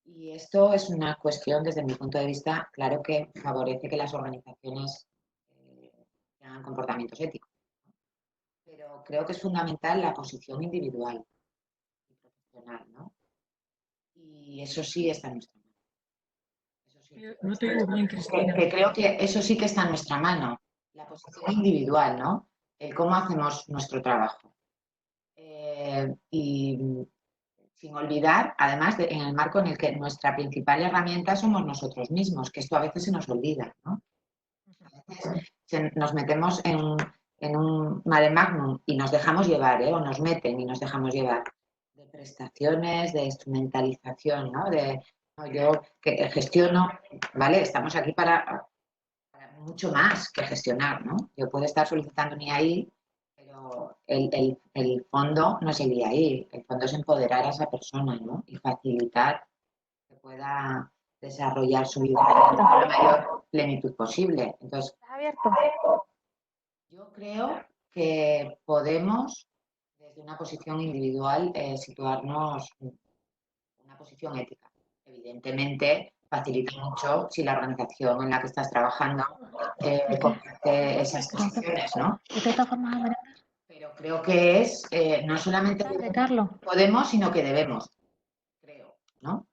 Y esto es una cuestión, desde mi punto de vista, claro que favorece que las organizaciones sean llaman comportamientos éticos. Pero creo que es fundamental la posición individual y profesional, ¿no? Y eso sí está en nuestra mano. Eso sí. No te digo bien, Cristina. Que creo que eso sí que está en nuestra mano, la posición individual, ¿no? El cómo hacemos nuestro trabajo. Y sin olvidar, además, en el marco en el que nuestra principal herramienta somos nosotros mismos, que esto a veces se nos olvida, ¿no? A veces nos metemos en un mare magnum y nos dejamos llevar, o nos meten y nos dejamos llevar de prestaciones, de instrumentalización, ¿no? No, yo que gestiono, ¿vale? Estamos aquí para mucho más que gestionar, ¿no? Yo puedo estar solicitando un IAI, pero el fondo no es el IAI, el fondo es empoderar a esa persona, ¿no? Y facilitar que pueda desarrollar su vida con la mayor plenitud posible. Entonces, ¿Está abierto? yo creo que podemos, desde una posición individual, situarnos en una posición ética. Evidentemente, facilita mucho si la organización en la que estás trabajando comparte esas posiciones, ¿no? ¿De qué otra forma merendar? Pero creo que es no solamente Tarde, Carlos. podemos, sino que debemos, creo, ¿no?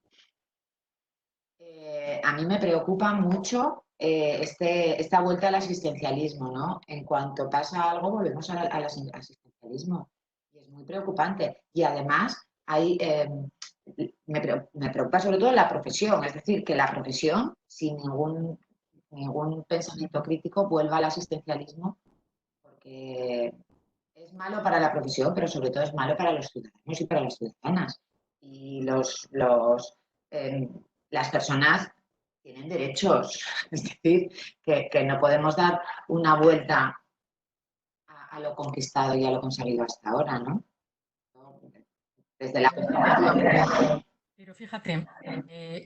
A mí me preocupa mucho esta vuelta al asistencialismo, ¿no? En cuanto pasa algo, volvemos al asistencialismo. Y es muy preocupante. Y además, me preocupa sobre todo la profesión, es decir, que la profesión, sin ningún pensamiento crítico, vuelva al asistencialismo, porque es malo para la profesión, pero sobre todo es malo para los ciudadanos y para las ciudadanas. Y eh, las personas tienen derechos, es decir, que no podemos dar una vuelta a lo conquistado y a lo conseguido hasta ahora, ¿no? Desde la Constitución. Pero fíjate,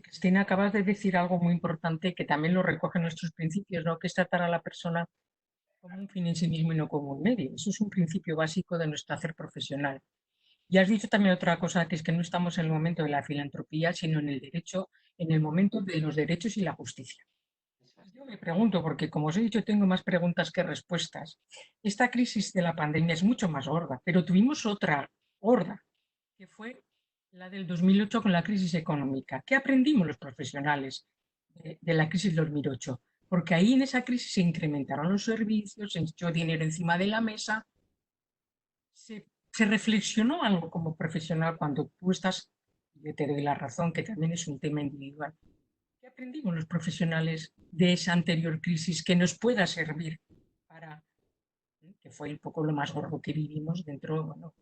Cristina, acabas de decir algo muy importante que también lo recogen nuestros principios, ¿no? Que es tratar a la persona como un fin en sí mismo y no como un medio. Eso es un principio básico de nuestro hacer profesional. Y has dicho también otra cosa, que es que no estamos en el momento de la filantropía, sino en el derecho, en el momento de los derechos y la justicia. Yo me pregunto, porque como os he dicho, tengo más preguntas que respuestas. Esta crisis de la pandemia es mucho más gorda, pero tuvimos otra gorda, que fue la del 2008 con la crisis económica. ¿Qué aprendimos los profesionales de la crisis del 2008? Porque ahí en esa crisis se incrementaron los servicios, se echó dinero encima de la mesa, se reflexionó algo como profesional cuando tú estás, yo te doy la razón, que también es un tema individual. ¿Qué aprendimos los profesionales de esa anterior crisis que nos pueda servir para, que fue un poco lo más gordo que vivimos dentro, bueno,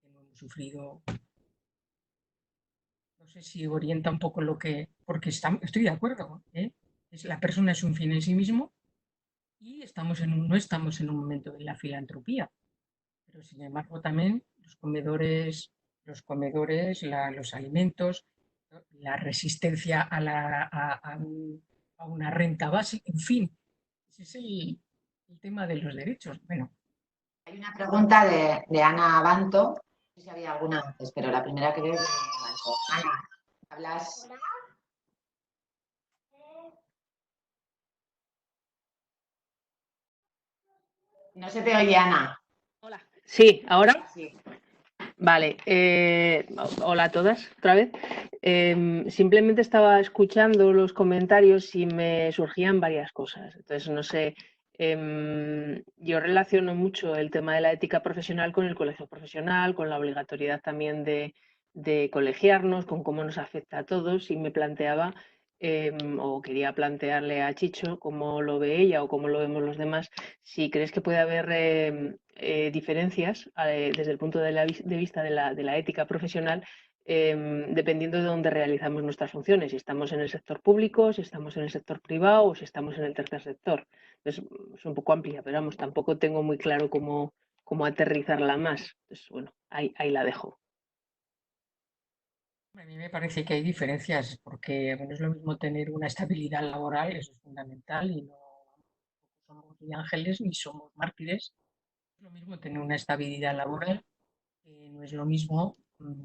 que no hemos sufrido, no sé si orienta un poco lo que, porque estoy de acuerdo, ¿eh? La persona es un fin en sí mismo y no estamos en un momento de la filantropía, pero sin embargo también los alimentos, la resistencia a una renta básica, en fin, ese es el tema de los derechos. Bueno, Hay una pregunta de Ana Abanto, no sé si había alguna antes, pero la primera que veo es de Ana Abanto. Ana, hablas. No se te oye, Ana. Hola. Sí, ¿ahora? Sí. Vale. Hola a todas, otra vez. Simplemente estaba escuchando los comentarios y me surgían varias cosas. Entonces, no sé, yo relaciono mucho el tema de la ética profesional con el colegio profesional, con la obligatoriedad también de colegiarnos, con cómo nos afecta a todos y me planteaba, o quería plantearle a Chicho cómo lo ve ella o cómo lo vemos los demás, si crees que puede haber diferencias desde el punto de vista de la ética profesional, dependiendo de dónde realizamos nuestras funciones, si estamos en el sector público, si estamos en el sector privado o si estamos en el tercer sector. Entonces, es un poco amplia, pero vamos, tampoco tengo muy claro cómo aterrizarla más. Entonces, bueno, ahí la dejo. a mí me parece que hay diferencias, porque bueno, es lo mismo tener una estabilidad laboral, eso es fundamental, y no somos ni ángeles ni somos mártires. Es lo mismo tener una estabilidad laboral, no es lo mismo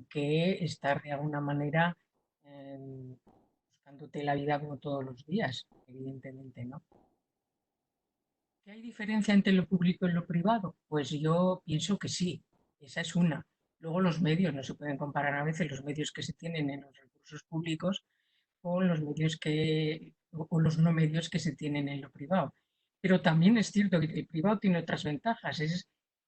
que estar de alguna manera buscándote la vida como todos los días, evidentemente, ¿no? ¿Que hay diferencia entre lo público y lo privado? Pues yo pienso que sí, esa es una. Luego los medios, no se pueden comparar a veces los medios que se tienen en los recursos públicos con los medios o los no medios que se tienen en lo privado. Pero también es cierto que el privado tiene otras ventajas,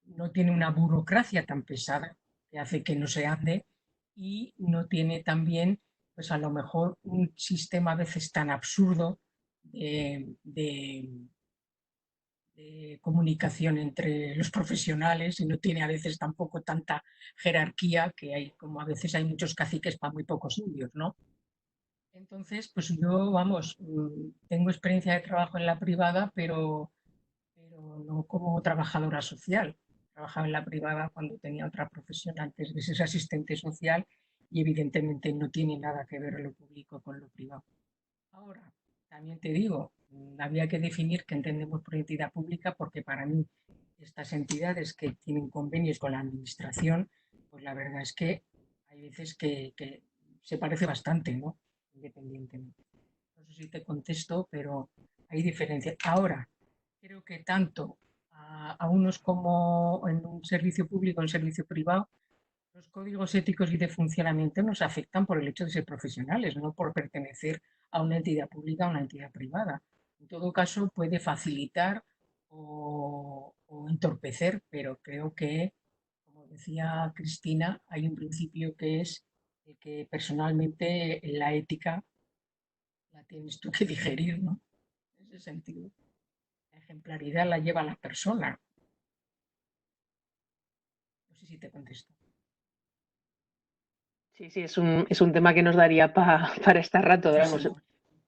no tiene una burocracia tan pesada que hace que no se ande y no tiene también, pues a lo mejor, un sistema a veces tan absurdo de comunicación entre los profesionales y no tiene a veces tampoco tanta jerarquía que hay, como a veces hay muchos caciques para muy pocos indios, ¿no? Entonces, pues yo, vamos, tengo experiencia de trabajo en la privada, pero no como trabajadora social. Trabajaba en la privada cuando tenía otra profesión antes de ser asistente social y evidentemente no tiene nada que ver lo público con lo privado. Ahora, también te digo, había que definir qué entendemos por entidad pública porque para mí estas entidades que tienen convenios con la administración, pues la verdad es que hay veces que se parece bastante, ¿no? Independientemente. No sé si te contesto, pero hay diferencias. Ahora, creo que tanto a unos como en un servicio público o en un servicio privado, los códigos éticos y de funcionamiento nos afectan por el hecho de ser profesionales, no por pertenecer a una entidad pública o a una entidad privada. En todo caso, puede facilitar o entorpecer, pero creo que, como decía Cristina, hay un principio que es el que personalmente la ética la tienes tú que digerir, ¿no? En ese sentido, la ejemplaridad la lleva la persona. No sé si te contesto. Sí, sí, es un tema que nos daría para estar rato, vamos.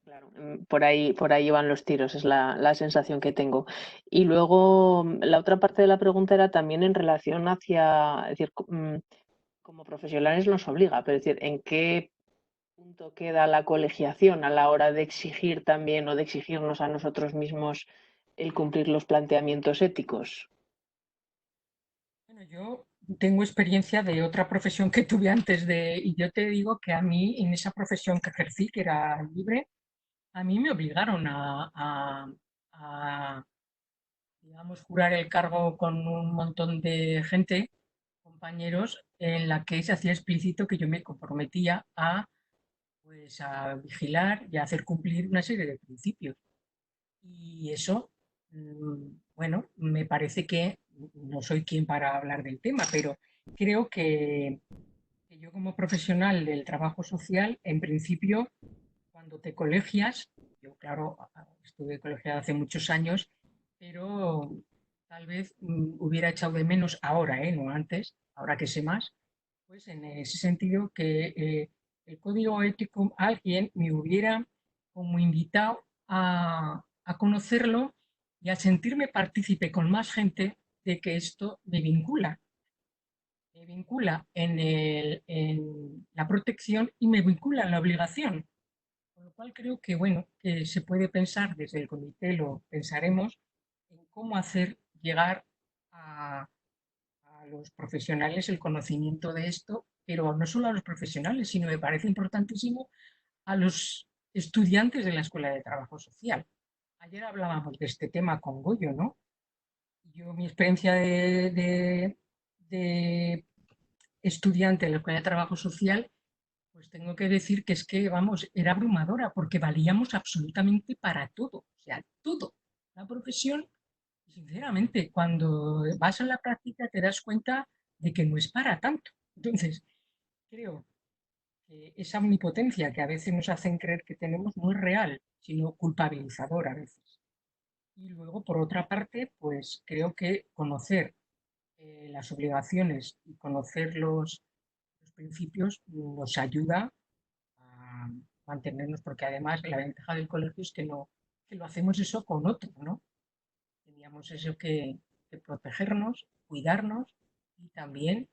Claro, por ahí van los tiros, es la sensación que tengo. Y luego la otra parte de la pregunta era también en relación hacia, es decir, como profesionales nos obliga, pero es decir, ¿en qué punto queda la colegiación a la hora de exigir también o de exigirnos a nosotros mismos el cumplir los planteamientos éticos? Bueno, yo tengo experiencia de otra profesión que tuve y yo te digo que a mí en esa profesión que ejercí, que era libre, a mí me obligaron a, digamos, jurar el cargo con un montón de gente, compañeros, en la que se hacía explícito que yo me comprometía pues, a vigilar y a hacer cumplir una serie de principios. Y eso, bueno, me parece que no soy quien para hablar del tema, pero creo que yo como profesional del trabajo social, en principio, cuando te colegias, yo claro, estuve colegiada hace muchos años, pero tal vez hubiera echado de menos ahora, no antes, ahora que sé más, pues en ese sentido que el código ético alguien me hubiera como invitado a conocerlo y a sentirme partícipe con más gente de que esto me vincula en la protección y me vincula en la obligación. Con lo cual creo que, bueno, que se puede pensar desde el comité, lo pensaremos, en cómo hacer llegar a los profesionales el conocimiento de esto, pero no solo a los profesionales, sino me parece importantísimo a los estudiantes de la Escuela de Trabajo Social. Ayer hablábamos de este tema con Goyo, ¿no? Yo, mi experiencia de estudiante en la Escuela de Trabajo Social, pues tengo que decir que es que, vamos, era abrumadora porque valíamos absolutamente para todo, o sea, todo. La profesión, sinceramente, cuando vas a la práctica te das cuenta de que no es para tanto. Entonces, creo que esa omnipotencia que a veces nos hacen creer que tenemos no es real, sino culpabilizadora a veces. Y luego, por otra parte, pues creo que conocer las obligaciones y conocer los principios nos ayuda a mantenernos, porque además la ventaja del colegio es que, no, que lo hacemos eso con otro, ¿no? Teníamos eso que protegernos, cuidarnos y también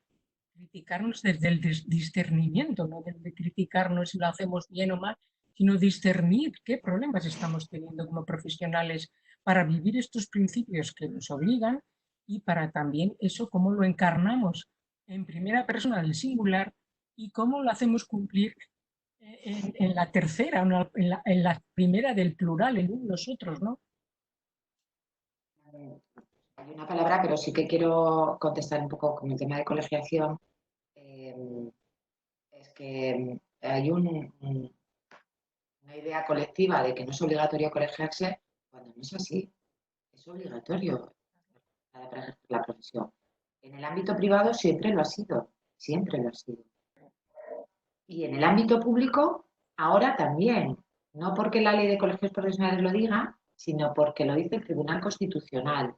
criticarnos desde el discernimiento, no desde criticarnos si lo hacemos bien o mal, sino discernir qué problemas estamos teniendo como profesionales para vivir estos principios que nos obligan y para también eso, cómo lo encarnamos en primera persona del singular y cómo lo hacemos cumplir en la tercera, en la primera del plural, en nosotros, ¿no? Hay una palabra, pero sí que quiero contestar un poco con el tema de colegiación. Es que hay una idea colectiva de que no es obligatorio colegiarse cuando no es así. Es obligatorio para ejercer la profesión. En el ámbito privado siempre lo ha sido, siempre lo ha sido. Y en el ámbito público ahora también, no porque la ley de colegios profesionales lo diga, sino porque lo dice el Tribunal Constitucional.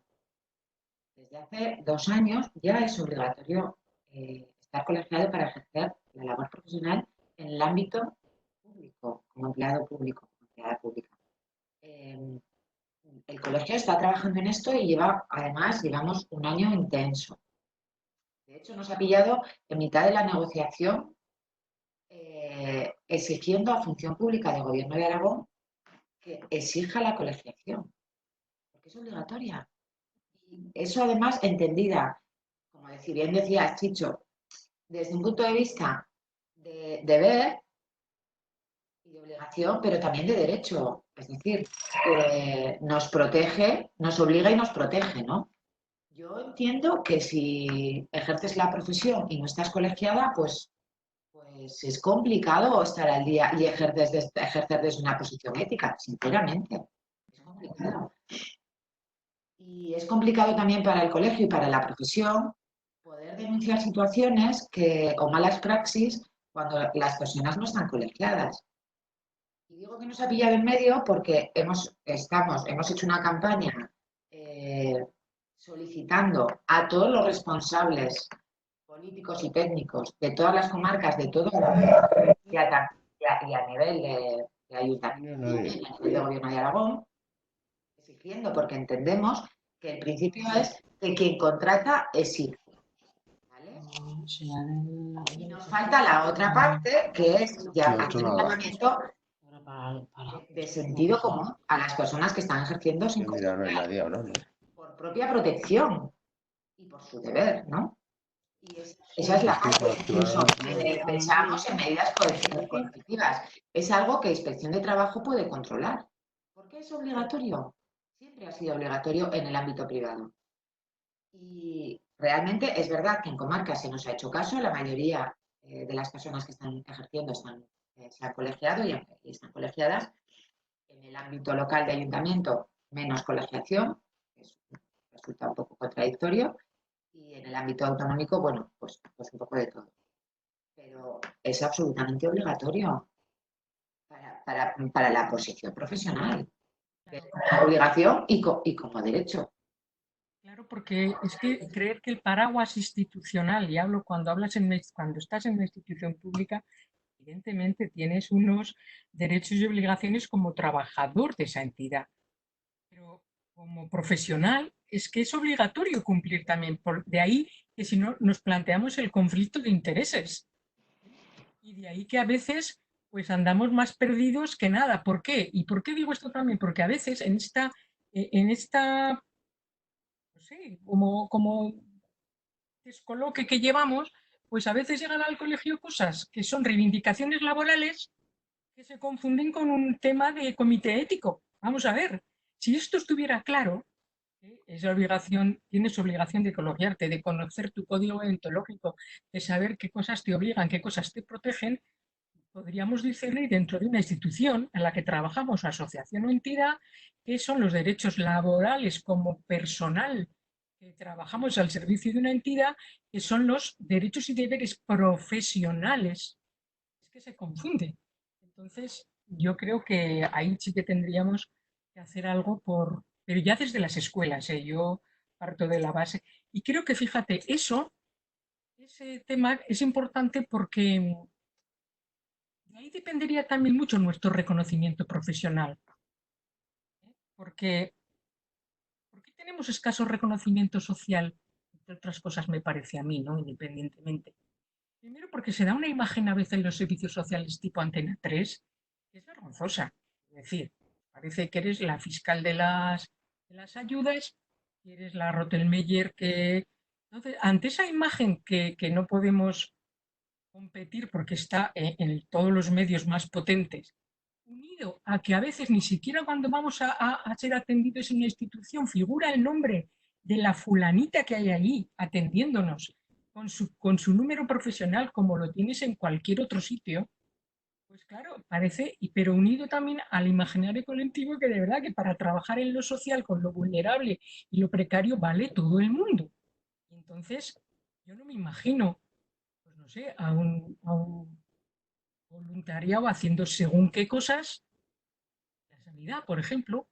Desde hace 2 años ya es obligatorio estar colegiado para ejercer la labor profesional en el ámbito público, como empleado público, como empleada pública. El colegio está trabajando en esto y lleva, además, digamos, un año intenso. De hecho, nos ha pillado en mitad de la negociación exigiendo a Función Pública del Gobierno de Aragón que exija la colegiación, porque es obligatoria. Y eso, además, entendida, como bien decía Chicho, desde un punto de vista de deber y de obligación, pero también de derecho. Es decir, nos protege, nos obliga y nos protege, ¿no? Yo entiendo que si ejerces la profesión y no estás colegiada, pues es complicado estar al día y ejercer desde una posición ética, sinceramente. Es complicado. Y es complicado también para el colegio y para la profesión poder denunciar situaciones o malas praxis cuando las personas no están colegiadas. Y digo que nos ha pillado en medio porque hemos hecho una campaña solicitando a todos los responsables políticos y técnicos de todas las comarcas, de todo y a nivel de ayuntamiento, a nivel de Gobierno de Aragón, exigiendo, porque entendemos que el principio es que quien contrata exige. ¿Vale? Y nos falta la otra parte, que es ya hacer un llamamiento de sentido común a las personas que están ejerciendo sin colegiar, por propia protección y por su deber, ¿no? Y esa es la parte. Incluso pensamos en medidas coercitivas. Es algo que Inspección de Trabajo puede controlar. ¿Por qué es obligatorio? Siempre ha sido obligatorio en el ámbito privado. Y realmente es verdad que en comarcas se nos ha hecho caso, la mayoría de las personas que están ejerciendo se han colegiado y están colegiadas. En el ámbito local de ayuntamiento, menos colegiación, eso resulta un poco contradictorio. Y en el ámbito autonómico, bueno, pues un poco de todo. Pero es absolutamente obligatorio para la posición profesional. Es una obligación y como derecho. Claro, porque es que creer que el paraguas institucional, y hablo cuando estás en una institución pública, evidentemente tienes unos derechos y obligaciones como trabajador de esa entidad. Pero como profesional es que es obligatorio cumplir también. De ahí que si no nos planteamos el conflicto de intereses. Y de ahí que a veces pues andamos más perdidos que nada. ¿Por qué? ¿Y por qué digo esto también? Porque a veces en esta no sé, como descoloque que llevamos, pues a veces llegan al colegio cosas que son reivindicaciones laborales que se confunden con un tema de comité ético. Vamos a ver, si esto estuviera claro, tienes obligación de colegiarte, de conocer tu código deontológico, de saber qué cosas te obligan, qué cosas te protegen, podríamos discernir dentro de una institución en la que trabajamos, asociación o entidad, qué son los derechos laborales como personal que trabajamos al servicio de una entidad, que son los derechos y deberes profesionales. Es que se confunde. Entonces, yo creo que ahí sí que tendríamos que hacer algo pero ya desde las escuelas, yo parto de la base. Y creo que, fíjate, ese tema es importante porque de ahí dependería también mucho nuestro reconocimiento profesional. Porque tenemos escaso reconocimiento social, entre otras cosas me parece a mí, ¿no? Independientemente. Primero porque se da una imagen a veces en los servicios sociales tipo Antena 3, que es vergonzosa. Es decir, parece que eres la fiscal de las ayudas, que eres la Rottelmeier que... Entonces, ante esa imagen que no podemos competir porque está en todos los medios más potentes, unido a que a veces ni siquiera cuando vamos a ser atendidos en una institución figura el nombre de la fulanita que hay allí atendiéndonos con su número profesional como lo tienes en cualquier otro sitio, pues claro, parece, pero unido también al imaginario colectivo que de verdad que para trabajar en lo social con lo vulnerable y lo precario vale todo el mundo. Y entonces, yo no me imagino, pues no sé, a un voluntariado haciendo según qué cosas, la sanidad, por ejemplo,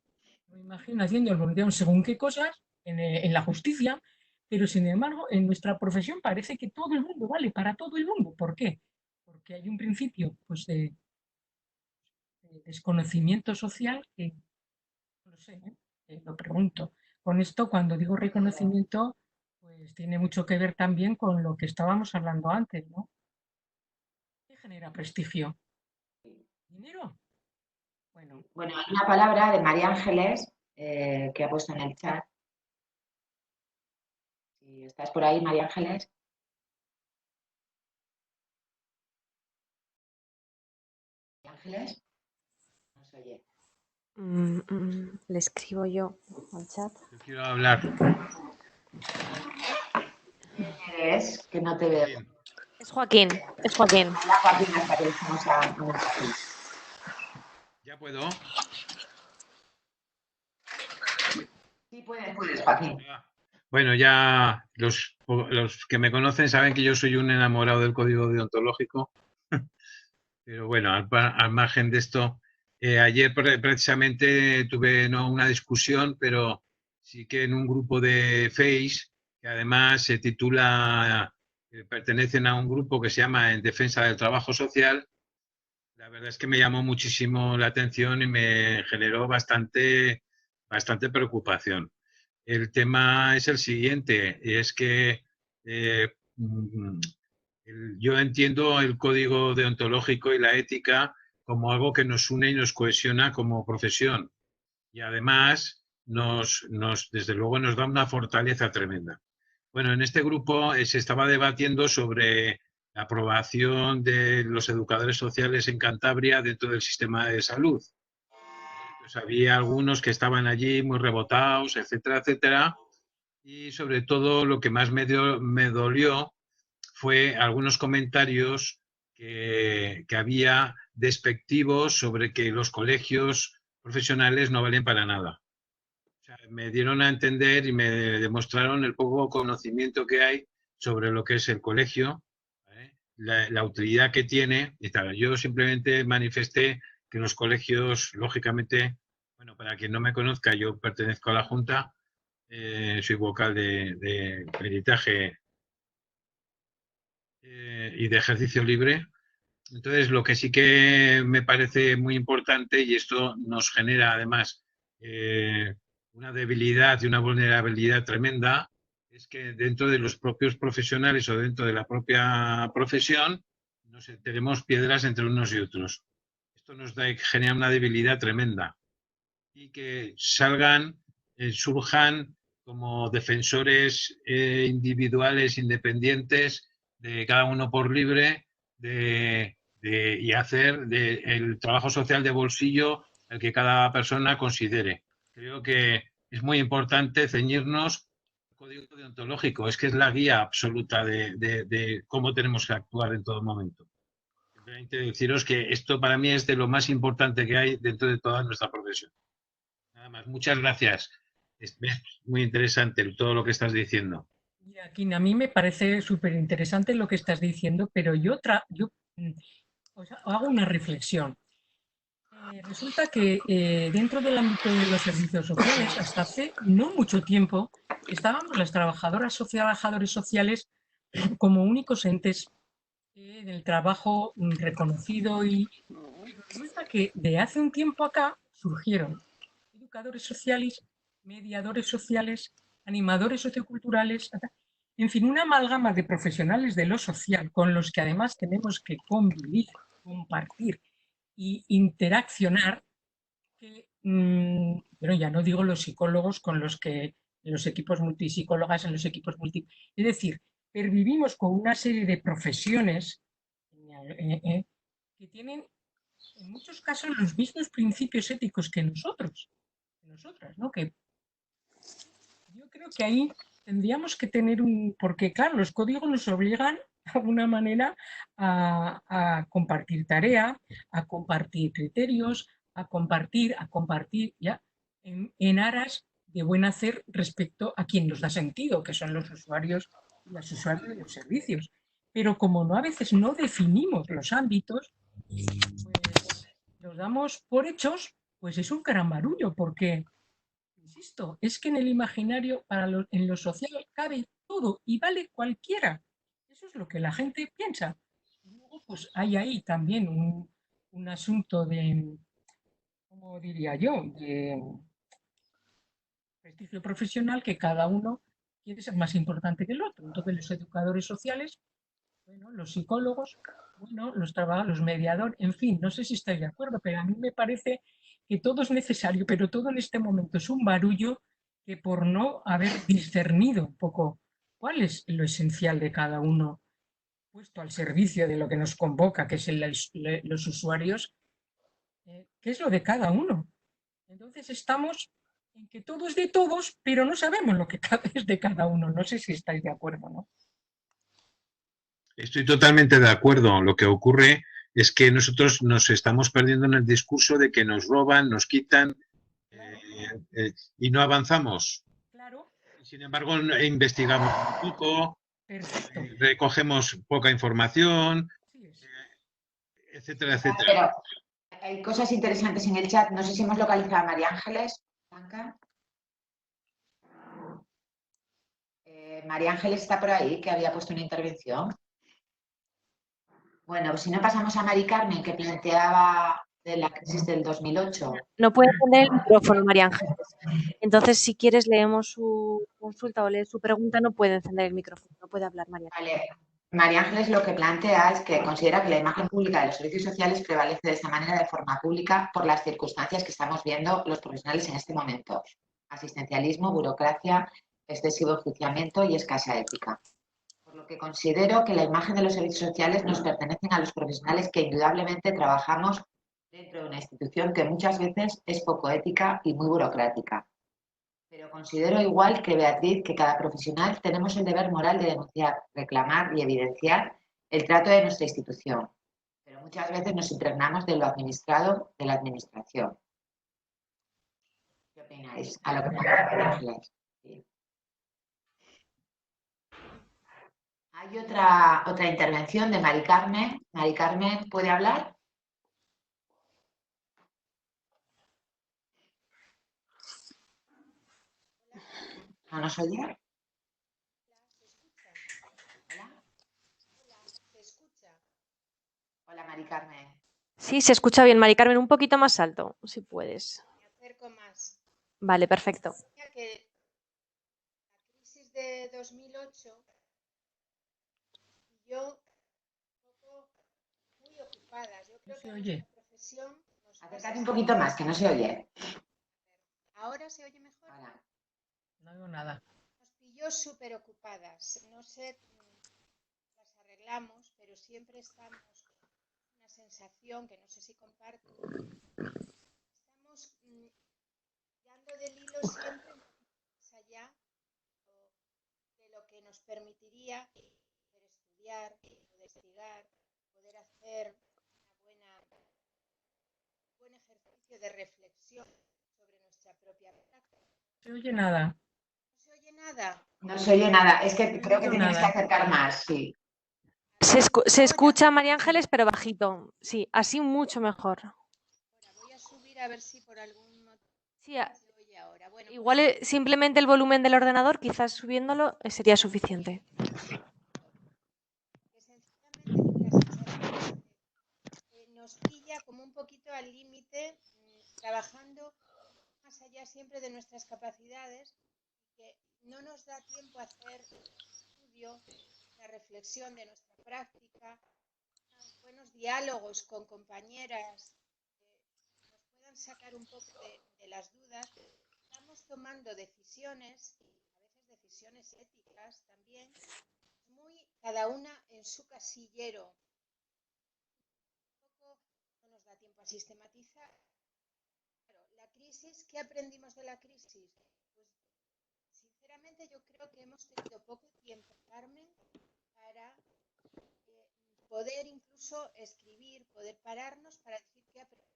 no me imagino haciendo el voluntariado según qué cosas en la justicia, pero sin embargo, en nuestra profesión parece que todo el mundo vale para todo el mundo. ¿Por qué? Porque hay un principio pues, de desconocimiento social que, no sé, lo pregunto. Con esto, cuando digo reconocimiento, pues tiene mucho que ver también con lo que estábamos hablando antes, ¿no? ¿Qué genera prestigio? ¿Dinero? Bueno, Bueno, hay una palabra de María Ángeles que ha puesto en el chat. Si estás por ahí, María Ángeles. María Ángeles, no se oye. Le escribo yo al chat. Yo quiero hablar. ¿Quién eres? Que no te veo. Es Joaquín, es Joaquín. Hola, Joaquín, hasta que dejemos a un Joaquín. ¿Ya puedo? Sí, puedes, Joaquín. Bueno, ya los que me conocen saben que yo soy un enamorado del código deontológico. Pero bueno, al margen de esto, ayer precisamente tuve no una discusión, pero sí que en un grupo de Face, que además se titula, pertenecen a un grupo que se llama En Defensa del Trabajo Social. La verdad es que me llamó muchísimo la atención y me generó bastante preocupación. El tema es el siguiente, y es que yo entiendo el código deontológico y la ética como algo que nos une y nos cohesiona como profesión. Y además, desde luego, nos da una fortaleza tremenda. Bueno, en este grupo se estaba debatiendo sobre la aprobación de los educadores sociales en Cantabria dentro del sistema de salud. Pues había algunos que estaban allí muy rebotados, etcétera, etcétera. Y sobre todo lo que más me dolió fue algunos comentarios que había despectivos sobre que los colegios profesionales no valen para nada. O sea, me dieron a entender y me demostraron el poco conocimiento que hay sobre lo que es el colegio, ¿vale? La utilidad que tiene y tal. Yo simplemente manifesté que los colegios, lógicamente, bueno, para quien no me conozca, yo pertenezco a la Junta, soy vocal de peritaje y de ejercicio libre. Entonces, lo que sí que me parece muy importante, y esto nos genera además una debilidad y una vulnerabilidad tremenda, es que dentro de los propios profesionales o dentro de la propia profesión tenemos piedras entre unos y otros. Esto nos genera una debilidad tremenda y que surjan como defensores individuales, independientes, de cada uno por libre, y hacer el trabajo social de bolsillo el que cada persona considere. Creo que es muy importante ceñirnos al código deontológico, es que es la guía absoluta de cómo tenemos que actuar en todo momento. Simplemente deciros que esto para mí es de lo más importante que hay dentro de toda nuestra profesión. Nada más, muchas gracias. Es muy interesante todo lo que estás diciendo. mira, Joaquín, a mí me parece súper interesante lo que estás diciendo, pero yo os hago una reflexión. Resulta que dentro del ámbito de los servicios sociales, hasta hace no mucho tiempo, estábamos las trabajadoras y trabajadores sociales como únicos entes del trabajo reconocido y resulta que de hace un tiempo acá surgieron educadores sociales, mediadores sociales, animadores socioculturales, en fin, una amalgama de profesionales de lo social con los que además tenemos que convivir, compartir y interaccionar, que, bueno, ya no digo los psicólogos con los que los equipos multipsicólogas en los equipos multi... Es decir, pervivimos con una serie de profesiones que tienen en muchos casos los mismos principios éticos que nosotras, ¿no? Que yo creo que ahí tendríamos que tener porque claro, los códigos nos obligan de alguna manera a compartir tarea, a compartir criterios, a compartir ya en aras de buen hacer respecto a quien nos da sentido, que son los usuarios y las usuarias de los servicios. Pero como a veces no definimos los ámbitos, pues los damos por hechos, pues es un carambarullo, porque insisto, es que en el imaginario, en lo social, cabe todo y vale cualquiera. Eso es lo que la gente piensa. Y luego, pues hay ahí también un asunto de, ¿cómo diría yo?, de prestigio profesional, que cada uno quiere ser más importante que el otro. Entonces, los educadores sociales, bueno, los psicólogos, bueno, los mediadores, en fin, no sé si estáis de acuerdo, pero a mí me parece que todo es necesario, pero todo en este momento es un barullo que por no haber discernido un poco cuál es lo esencial de cada uno puesto al servicio de lo que nos convoca, que es los usuarios, qué es lo de cada uno. Entonces estamos en que todo es de todos, pero no sabemos lo que es de cada uno. No sé si estáis de acuerdo, ¿no? Estoy totalmente de acuerdo. Lo que ocurre es que nosotros nos estamos perdiendo en el discurso de que nos roban, nos quitan y no avanzamos. Claro. Sin embargo, investigamos un poco, Perfecto. recogemos poca información, etcétera, etcétera. Pero hay cosas interesantes en el chat. No sé si hemos localizado a María Ángeles. Blanca. María Ángeles está por ahí, que había puesto una intervención. Bueno, pues si no pasamos a Mari Carmen, que planteaba de la crisis del 2008. No puede encender el micrófono, María Ángeles. Entonces, si quieres, leemos su consulta o lees su pregunta, no puede encender el micrófono, no puede hablar, María Ángeles. Vale. María Ángeles lo que plantea es que considera que la imagen pública de los servicios sociales prevalece de esta manera de forma pública por las circunstancias que estamos viendo los profesionales en este momento. Asistencialismo, burocracia, excesivo enjuiciamiento y escasa ética. Por lo que considero que la imagen de los servicios sociales nos pertenecen a los profesionales que indudablemente trabajamos dentro de una institución que muchas veces es poco ética y muy burocrática. Pero considero igual que Beatriz que cada profesional tenemos el deber moral de denunciar, reclamar y evidenciar el trato de nuestra institución. Pero muchas veces nos impregnamos de lo administrado de la administración. ¿Qué opináis? A lo que María Ángeles. Sí. Hay otra intervención de Mari Carmen. Mari Carmen, ¿puede hablar? ¿No nos oye? Hola. ¿Se escucha? Hola, Mari Carmen. Sí, se escucha bien, Mari Carmen, un poquito más alto, si puedes. Me acerco más. Vale, perfecto. Que la crisis de 2008 yo un poco muy ocupadas. Yo creo que nuestra profesión nos acércate un poquito más, que no se oye. ¿Ahora se oye mejor? Hola. No oigo nada. Nos pilló súper ocupadas. No sé, las arreglamos, pero siempre estamos una sensación que no sé si comparto. Estamos dando del hilo siempre más allá de lo que nos permitiría poder estudiar, poder investigar, poder hacer un buen ejercicio de reflexión sobre nuestra propia práctica. No se oye nada. ¿No se oye nada? No se oye nada. Es que creo que tienes que acercar más, sí. Se escucha, María Ángeles, pero bajito. Sí, así mucho mejor. Ahora voy a subir a ver si por algún motivo sí, se oye ahora. Bueno, igual simplemente el volumen del ordenador, quizás subiéndolo, sería suficiente. Que sencillamente la sensación nos pilla como un poquito al límite, trabajando más allá siempre de nuestras capacidades, que no nos da tiempo a hacer estudio, la reflexión de nuestra práctica, buenos diálogos con compañeras que nos puedan sacar un poco de las dudas. Estamos tomando decisiones, a veces decisiones éticas también, muy cada una en su casillero. Tampoco no nos da tiempo sistematizar, claro, la crisis, ¿qué aprendimos de la crisis? Pues sinceramente yo creo que hemos tenido poco tiempo, Carmen, para poder incluso escribir, poder pararnos para decir qué aprendimos.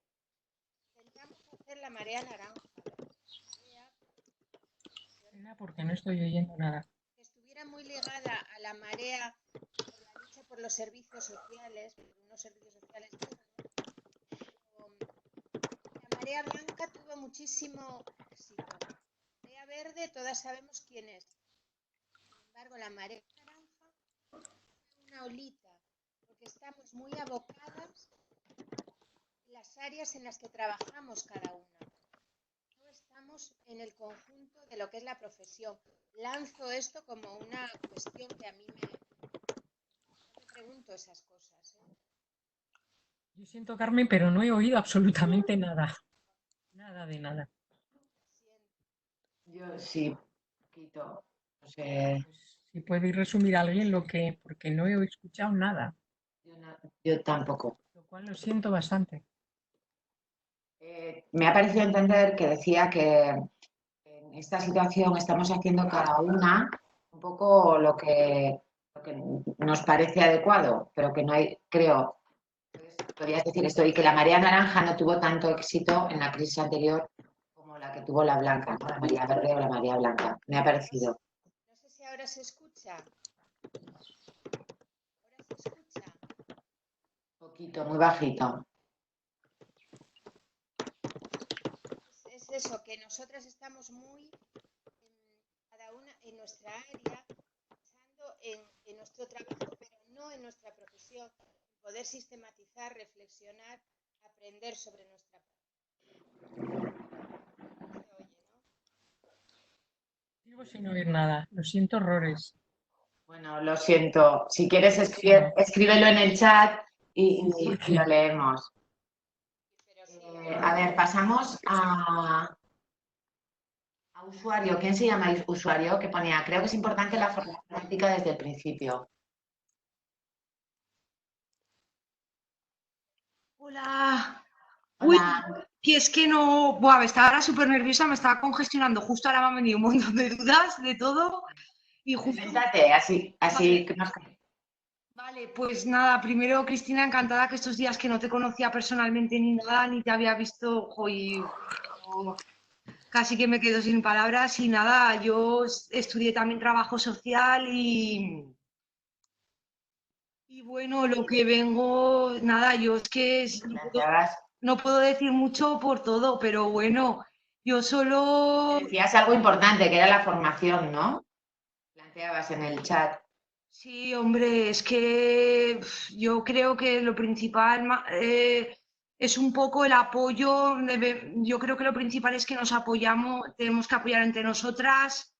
Intentamos hacer la marea naranja, Porque no estoy oyendo nada. que estuviera muy ligada a la marea por la lucha por los servicios sociales, por unos servicios sociales dignos. La marea blanca tuvo muchísimo éxito. La marea verde, todas sabemos quién es. Sin embargo, la marea naranja fue una olita, porque estamos muy abocadas en las áreas en las que trabajamos cada una. No estamos en el conjunto de lo que es la profesión. Lanzo esto como una cuestión que a mí me pregunto esas cosas. Yo siento, Carmen, pero no he oído absolutamente nada. Nada de nada. Yo sí, poquito. No sé, Pues, si puede resumir a alguien porque no he escuchado nada, yo tampoco. lo cual lo siento bastante. Me ha parecido entender que decía que en esta situación estamos haciendo cada una un poco lo que nos parece adecuado, pero que no hay, creo, podrías decir esto, y que la marea naranja no tuvo tanto éxito en la crisis anterior como la que tuvo la blanca, ¿no? La marea verde o la marea blanca. Me ha parecido. No sé si ahora se escucha. ¿Ahora se escucha? Poquito, muy bajito. Es eso, que nosotras estamos muy, cada una en nuestra área, pensando en nuestro trabajo, pero no en nuestra profesión. Poder sistematizar, reflexionar, aprender sobre nuestra profesión. Se oye, ¿no? Sigo sin oír nada. Lo siento horrores. Bueno, lo siento. Si quieres, escríbelo en el chat y lo leemos. A ver, pasamos a usuario. ¿Quién se llama el usuario? Que ponía, creo que es importante la formación ética desde el principio. Hola. Hola. Uy, que es que no. Buah, estaba ahora súper nerviosa, me estaba congestionando. Justo ahora me han venido un montón de dudas de todo. Y justo. Preséntate, así Vale. que nos... Vale, pues nada, primero, Cristina, encantada que estos días que no te conocía personalmente ni nada, ni te había visto, casi que me quedo sin palabras. Y nada, yo estudié también trabajo social y bueno, lo que vengo, nada, yo es que no puedo decir mucho por todo, pero bueno, yo solo... Decías algo importante, que era la formación, ¿no? Planteabas en el chat. Sí, hombre, es que yo creo que lo principal es un poco el apoyo. Yo creo que lo principal es que nos apoyamos, tenemos que apoyar entre nosotras.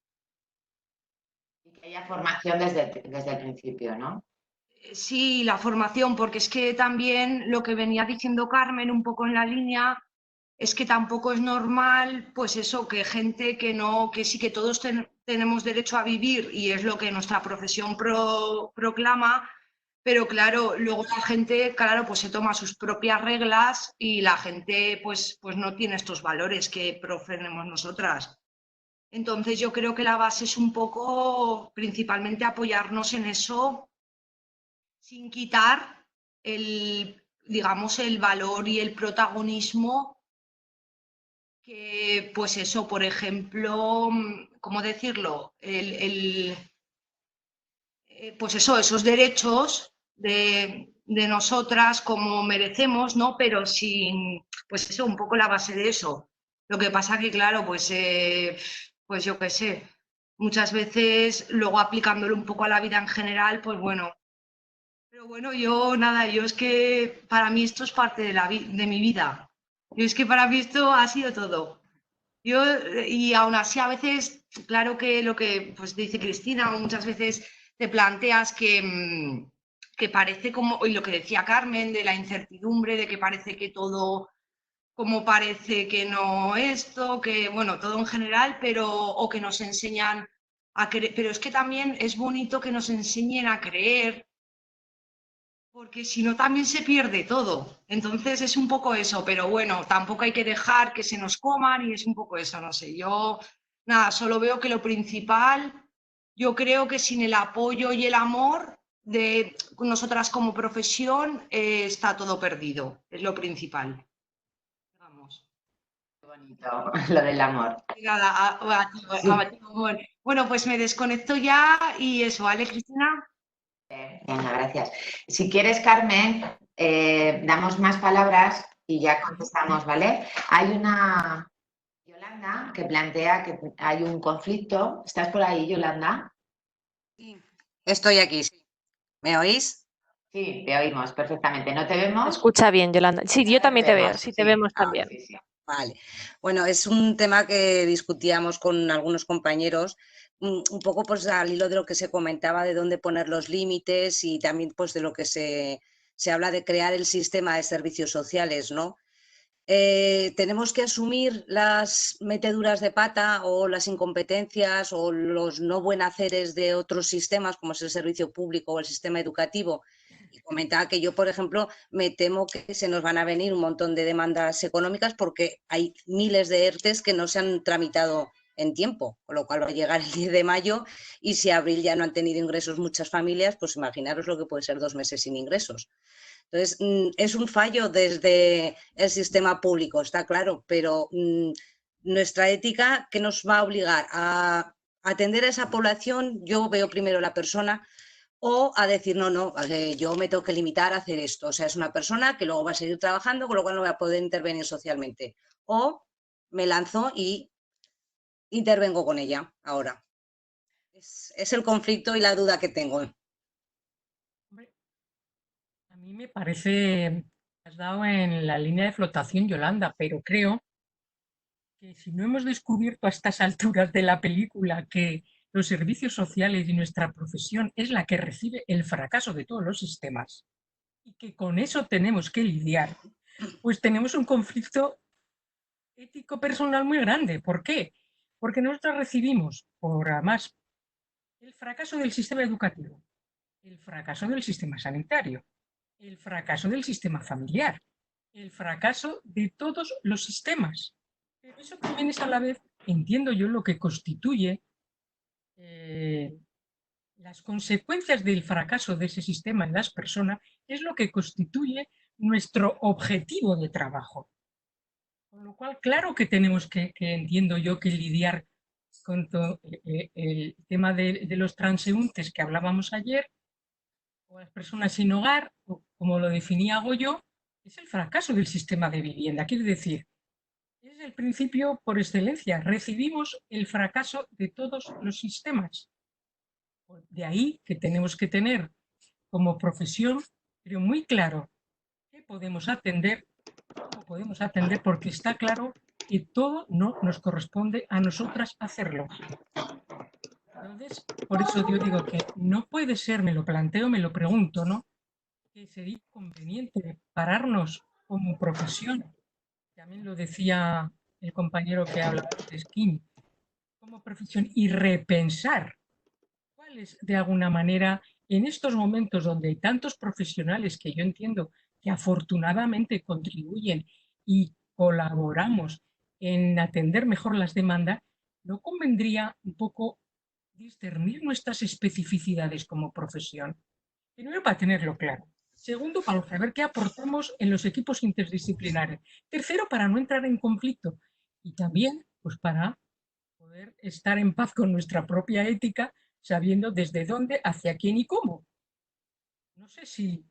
Y que haya formación desde el principio, ¿no? Sí, la formación, porque es que también lo que venía diciendo Carmen un poco en la línea es que tampoco es normal, pues eso, que gente que no, que sí que todos tenemos derecho a vivir y es lo que nuestra profesión proclama, pero claro, luego la gente, claro, pues se toma sus propias reglas y la gente pues no tiene estos valores que proferimos nosotras. Entonces yo creo que la base es un poco principalmente apoyarnos en eso sin quitar digamos, el valor y el protagonismo que, pues eso, por ejemplo, ¿cómo decirlo? Pues eso, esos derechos de nosotras como merecemos, ¿no? Pero sin, pues eso, un poco la base de eso. Lo que pasa que, claro, pues yo qué sé, muchas veces luego aplicándolo un poco a la vida en general, pues bueno. Pero bueno, yo nada, yo es que para mí esto es parte de mi vida. Yo es que para mí esto ha sido todo. Y aún así a veces, claro que lo que pues dice Cristina, muchas veces te planteas que parece como, y lo que decía Carmen, de la incertidumbre, de que parece que todo, como parece que no esto, que bueno, todo en general, o que nos enseñan a creer, pero es que también es bonito que nos enseñen a creer, porque si no también se pierde todo. Entonces es un poco eso, pero bueno, tampoco hay que dejar que se nos coman y es un poco eso, no sé. Yo, nada, solo veo que lo principal, yo creo que sin el apoyo y el amor de nosotras como profesión está todo perdido, es lo principal. Vamos. Qué bonito, lo del amor. Nada, bueno, pues me desconecto ya y eso, ¿vale, Cristina? Venga, gracias. Si quieres, Carmen, damos más palabras y ya contestamos, ¿vale? Hay una Yolanda que plantea que hay un conflicto. ¿Estás por ahí, Yolanda? Sí, estoy aquí, sí. ¿Me oís? Sí, te oímos perfectamente. ¿No te vemos? Se escucha bien, Yolanda. Sí, yo también te veo, vemos, sí, te sí. vemos Ah, también. sí, sí. Vale. Bueno, es un tema que discutíamos con algunos compañeros, un poco pues al hilo de lo que se comentaba de dónde poner los límites y también pues de lo que se habla de crear el sistema de servicios sociales, ¿no? Tenemos que asumir las meteduras de pata o las incompetencias o los no buen haceres de otros sistemas, como es el servicio público o el sistema educativo. Y comentaba que yo, por ejemplo, me temo que se nos van a venir un montón de demandas económicas porque hay miles de ERTEs que no se han tramitado en tiempo, con lo cual va a llegar el 10 de mayo y si abril ya no han tenido ingresos muchas familias, pues imaginaros lo que puede ser 2 meses sin ingresos. Entonces, es un fallo desde el sistema público, está claro, pero nuestra ética, ¿qué nos va a obligar? ¿A atender a esa población? Yo veo primero la persona, o a decir, no, yo me tengo que limitar a hacer esto. O sea, es una persona que luego va a seguir trabajando, con lo cual no voy a poder intervenir socialmente. O me lanzo y intervengo con ella ahora. Es el conflicto y la duda que tengo. A mí me parece, has dado en la línea de flotación, Yolanda, pero creo que si no hemos descubierto a estas alturas de la película que los servicios sociales y nuestra profesión es la que recibe el fracaso de todos los sistemas y que con eso tenemos que lidiar, pues tenemos un conflicto ético personal muy grande. ¿Por qué? Porque nosotros recibimos, por además, el fracaso del sistema educativo, el fracaso del sistema sanitario, el fracaso del sistema familiar, el fracaso de todos los sistemas. Pero eso también es a la vez, entiendo yo, lo que constituye las consecuencias del fracaso de ese sistema en las personas, es lo que constituye nuestro objetivo de trabajo. Con lo cual, claro que tenemos que entiendo yo, que lidiar con todo el tema de los transeúntes que hablábamos ayer, o las personas sin hogar, o como lo definía Goyo, es el fracaso del sistema de vivienda. Quiere decir, es el principio por excelencia. Recibimos el fracaso de todos los sistemas. De ahí que tenemos que tener como profesión, pero muy claro, qué podemos atender, cómo podemos atender, porque está claro que todo no nos corresponde a nosotras hacerlo. Entonces, por eso yo digo que no puede ser, me lo planteo, me lo pregunto, ¿no? Que sería conveniente pararnos como profesión. También lo decía el compañero que habla de Skin, como profesión, y repensar cuál es, de alguna manera, en estos momentos donde hay tantos profesionales que yo entiendo que afortunadamente contribuyen y colaboramos en atender mejor las demandas, ¿no convendría un poco discernir nuestras especificidades como profesión? Primero, para tenerlo claro. Segundo, para saber qué aportamos en los equipos interdisciplinares. Tercero, para no entrar en conflicto. Y también, pues para poder estar en paz con nuestra propia ética, sabiendo desde dónde, hacia quién y cómo. No sé si,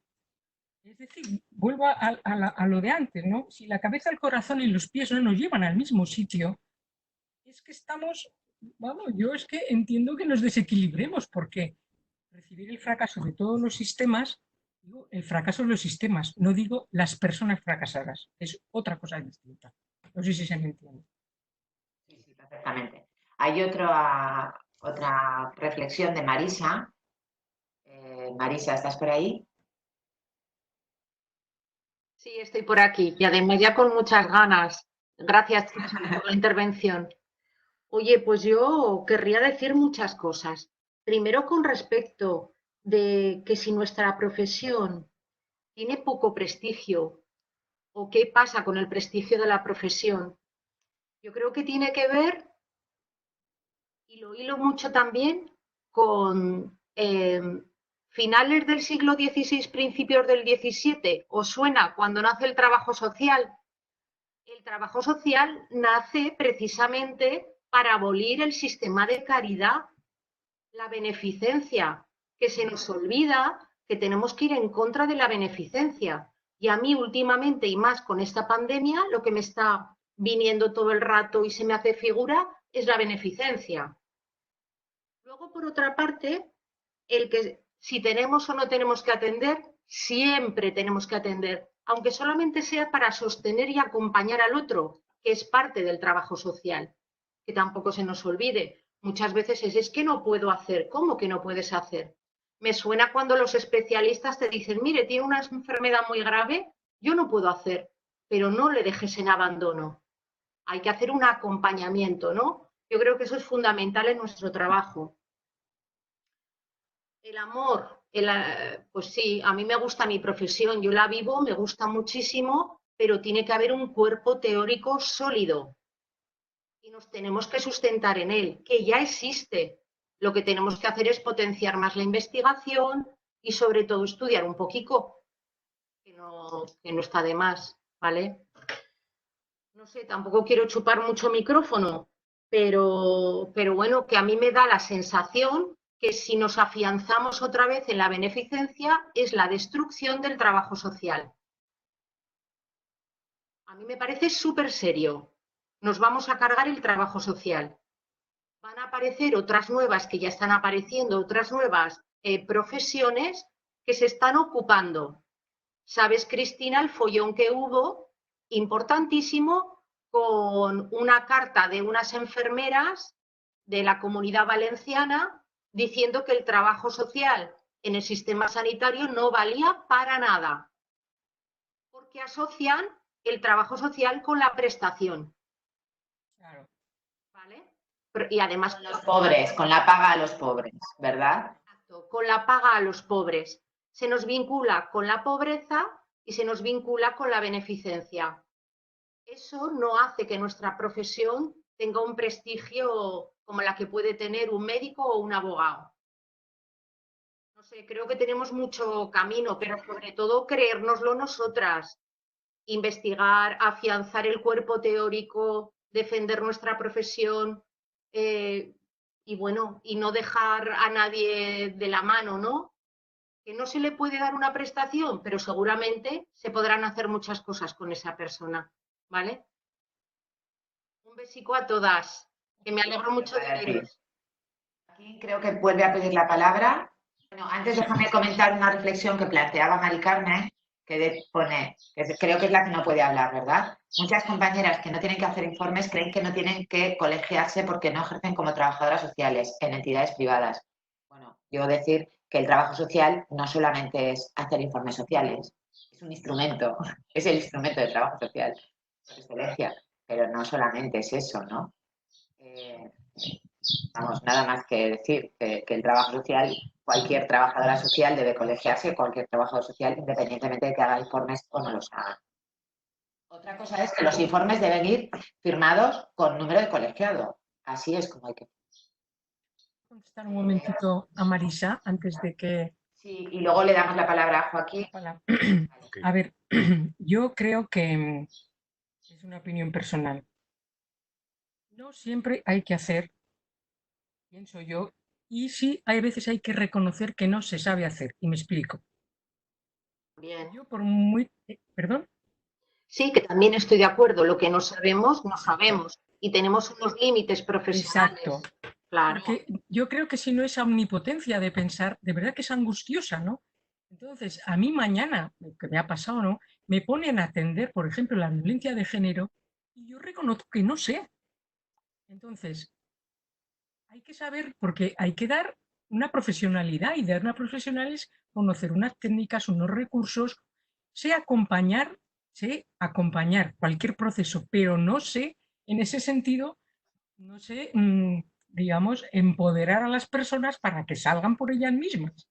es decir, vuelvo a lo de antes, ¿no? Si la cabeza, el corazón y los pies no nos llevan al mismo sitio, es que estamos, vamos, yo es que entiendo que nos desequilibremos, porque recibir el fracaso de todos los sistemas, digo el fracaso de los sistemas, no digo las personas fracasadas, es otra cosa distinta. No sé si se me entiende. Sí, sí, perfectamente. Hay otra reflexión de Marisa. Marisa, ¿estás por ahí? Sí, estoy por aquí y además ya con muchas ganas. Gracias por la intervención. Oye, pues yo querría decir muchas cosas. Primero, con respecto de que si nuestra profesión tiene poco prestigio o qué pasa con el prestigio de la profesión. Yo creo que tiene que ver, y lo hilo mucho también, con finales del siglo XVI, principios del XVII. ¿Os suena cuando nace el trabajo social? El trabajo social nace precisamente para abolir el sistema de caridad, la beneficencia, que se nos olvida que tenemos que ir en contra de la beneficencia. Y a mí últimamente, y más con esta pandemia, lo que me está viniendo todo el rato y se me hace figura es la beneficencia. Luego, por otra parte, el que si tenemos o no tenemos que atender, siempre tenemos que atender, aunque solamente sea para sostener y acompañar al otro, que es parte del trabajo social, que tampoco se nos olvide. Muchas veces es que no puedo hacer. ¿Cómo que no puedes hacer? Me suena cuando los especialistas te dicen, mire, tiene una enfermedad muy grave, yo no puedo hacer, pero no le dejes en abandono. Hay que hacer un acompañamiento, ¿no? Yo creo que eso es fundamental en nuestro trabajo. El amor, pues sí, a mí me gusta mi profesión, yo la vivo, me gusta muchísimo, pero tiene que haber un cuerpo teórico sólido y nos tenemos que sustentar en él, que ya existe. Lo que tenemos que hacer es potenciar más la investigación y sobre todo estudiar un poquito, que no está de más, ¿vale? No sé, tampoco quiero chupar mucho micrófono, pero bueno, que a mí me da la sensación que si nos afianzamos otra vez en la beneficencia es la destrucción del trabajo social. A mí me parece súper serio. Nos vamos a cargar el trabajo social. Van a aparecer otras nuevas que ya están apareciendo, otras nuevas profesiones que se están ocupando. ¿Sabes, Cristina, el follón que hubo? Importantísimo, con una carta de unas enfermeras de la Comunidad Valenciana diciendo que el trabajo social en el sistema sanitario no valía para nada, porque asocian el trabajo social con la prestación. Claro. ¿Vale? Y además con los pobres, con la paga a los pobres, ¿verdad? Exacto, con la paga a los pobres. Se nos vincula con la pobreza y se nos vincula con la beneficencia. Eso no hace que nuestra profesión tenga un prestigio como la que puede tener un médico o un abogado. No sé, creo que tenemos mucho camino, pero sobre todo creérnoslo nosotras, investigar, afianzar el cuerpo teórico, defender nuestra profesión y bueno, y no dejar a nadie de la mano, ¿no? Que no se le puede dar una prestación, pero seguramente se podrán hacer muchas cosas con esa persona, ¿vale? Un besico a todas, que me alegro mucho de veros. Aquí creo que vuelve a pedir la palabra. Bueno, antes déjame comentar una reflexión que planteaba Mari Carmen, que pone, que creo que es la que no puede hablar, ¿verdad? Muchas compañeras que no tienen que hacer informes creen que no tienen que colegiarse porque no ejercen como trabajadoras sociales en entidades privadas. Bueno, yo decir que el trabajo social no solamente es hacer informes sociales, es un instrumento, es el instrumento de trabajo social por excelencia, pero no solamente es eso, ¿no? Vamos, nada más que decir que el trabajo social, cualquier trabajadora social debe colegiarse, cualquier trabajador social, independientemente de que haga informes o no los haga. Otra cosa es que los informes deben ir firmados con número de colegiado. Así es como hay que. Contestar un momentito a Marisa antes de que... Sí, y luego le damos la palabra a Joaquín. A ver, yo creo que es una opinión personal. No siempre hay que hacer, pienso yo, y sí hay veces hay que reconocer que no se sabe hacer, y me explico. Bien. Yo por muy... ¿Perdón? Sí, que también estoy de acuerdo. Lo que no sabemos, no sabemos. Y tenemos unos límites profesionales. Exacto. Claro. Porque yo creo que si no esa omnipotencia de pensar, de verdad que es angustiosa, ¿no? Entonces, a mí mañana, lo que me ha pasado, ¿no? Me ponen a atender, por ejemplo, la violencia de género y yo reconozco que no sé. Entonces, hay que saber, porque hay que dar una profesionalidad y dar una profesional es conocer unas técnicas, unos recursos, sé acompañar cualquier proceso, pero no sé, en ese sentido, no sé, digamos, empoderar a las personas para que salgan por ellas mismas,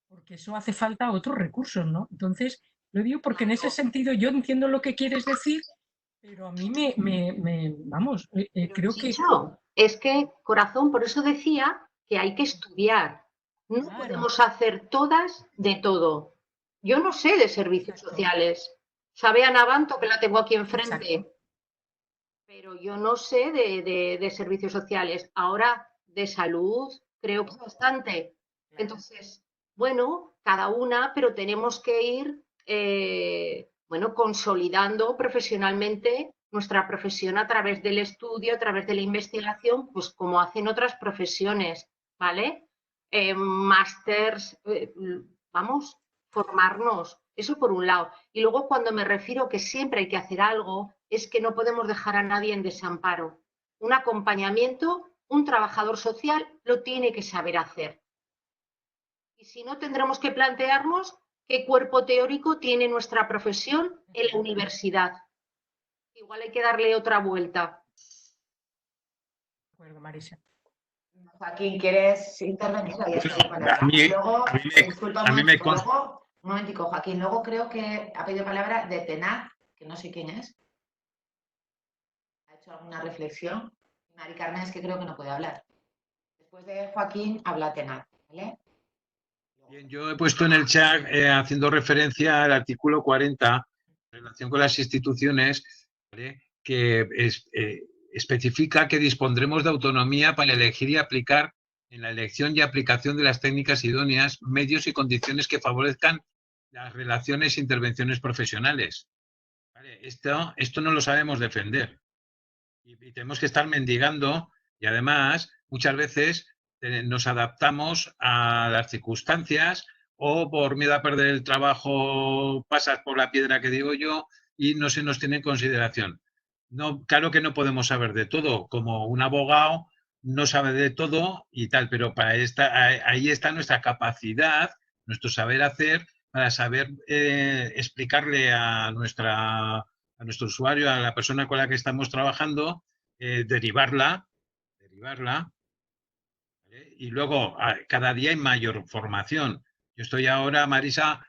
porque eso hace falta otros recursos, ¿no? Entonces, Lo digo porque en ese sentido yo entiendo lo que quieres decir, pero a mí vamos, creo que... Chicho, es que, corazón, por eso decía que hay que estudiar. No Claro. podemos hacer todas de todo. Yo no sé de servicios Exacto. sociales. Sabe Ana Banto, que la tengo aquí enfrente, Exacto. pero yo no sé de servicios sociales. Ahora, de salud, creo que bastante. Entonces, bueno, cada una, pero tenemos que ir, bueno, consolidando profesionalmente nuestra profesión a través del estudio, a través de la investigación, pues como hacen otras profesiones, ¿vale? Másters, vamos, formarnos, eso por un lado. Y luego cuando me refiero que siempre hay que hacer algo, es que no podemos dejar a nadie en desamparo. Un acompañamiento, un trabajador social lo tiene que saber hacer. Y si no, tendremos que plantearnos qué cuerpo teórico tiene nuestra profesión en la universidad. Igual hay que darle otra vuelta. De acuerdo, Marisa. Joaquín, ¿quieres intervenir? Ahí está tu palabra. A mí- Luego, a mí me- disculpa a un mí me momentico, consta- luego, un momentico, Joaquín, luego creo que ha pedido palabra de Tenaz, que no sé quién es. Ha hecho alguna reflexión. Mari Carmen es que creo que no puede hablar. Después de Joaquín, habla Tenaz, ¿vale? Bien, yo he puesto en el chat, haciendo referencia al artículo 40, en relación con las instituciones, ¿vale?, que especifica que dispondremos de autonomía para elegir y aplicar en la elección y aplicación de las técnicas idóneas, medios y condiciones que favorezcan las relaciones e intervenciones profesionales. ¿Vale? Esto no lo sabemos defender y tenemos que estar mendigando, y además muchas veces nos adaptamos a las circunstancias, o por miedo a perder el trabajo pasas por la piedra, que digo yo, y no se nos tiene en consideración. No, claro que no podemos saber de todo, como un abogado no sabe de todo y tal, pero ahí está nuestra capacidad, nuestro saber hacer, para saber explicarle a nuestro usuario, a la persona con la que estamos trabajando, derivarla, ¿vale? Y luego cada día hay mayor formación. Yo estoy ahora, Marisa,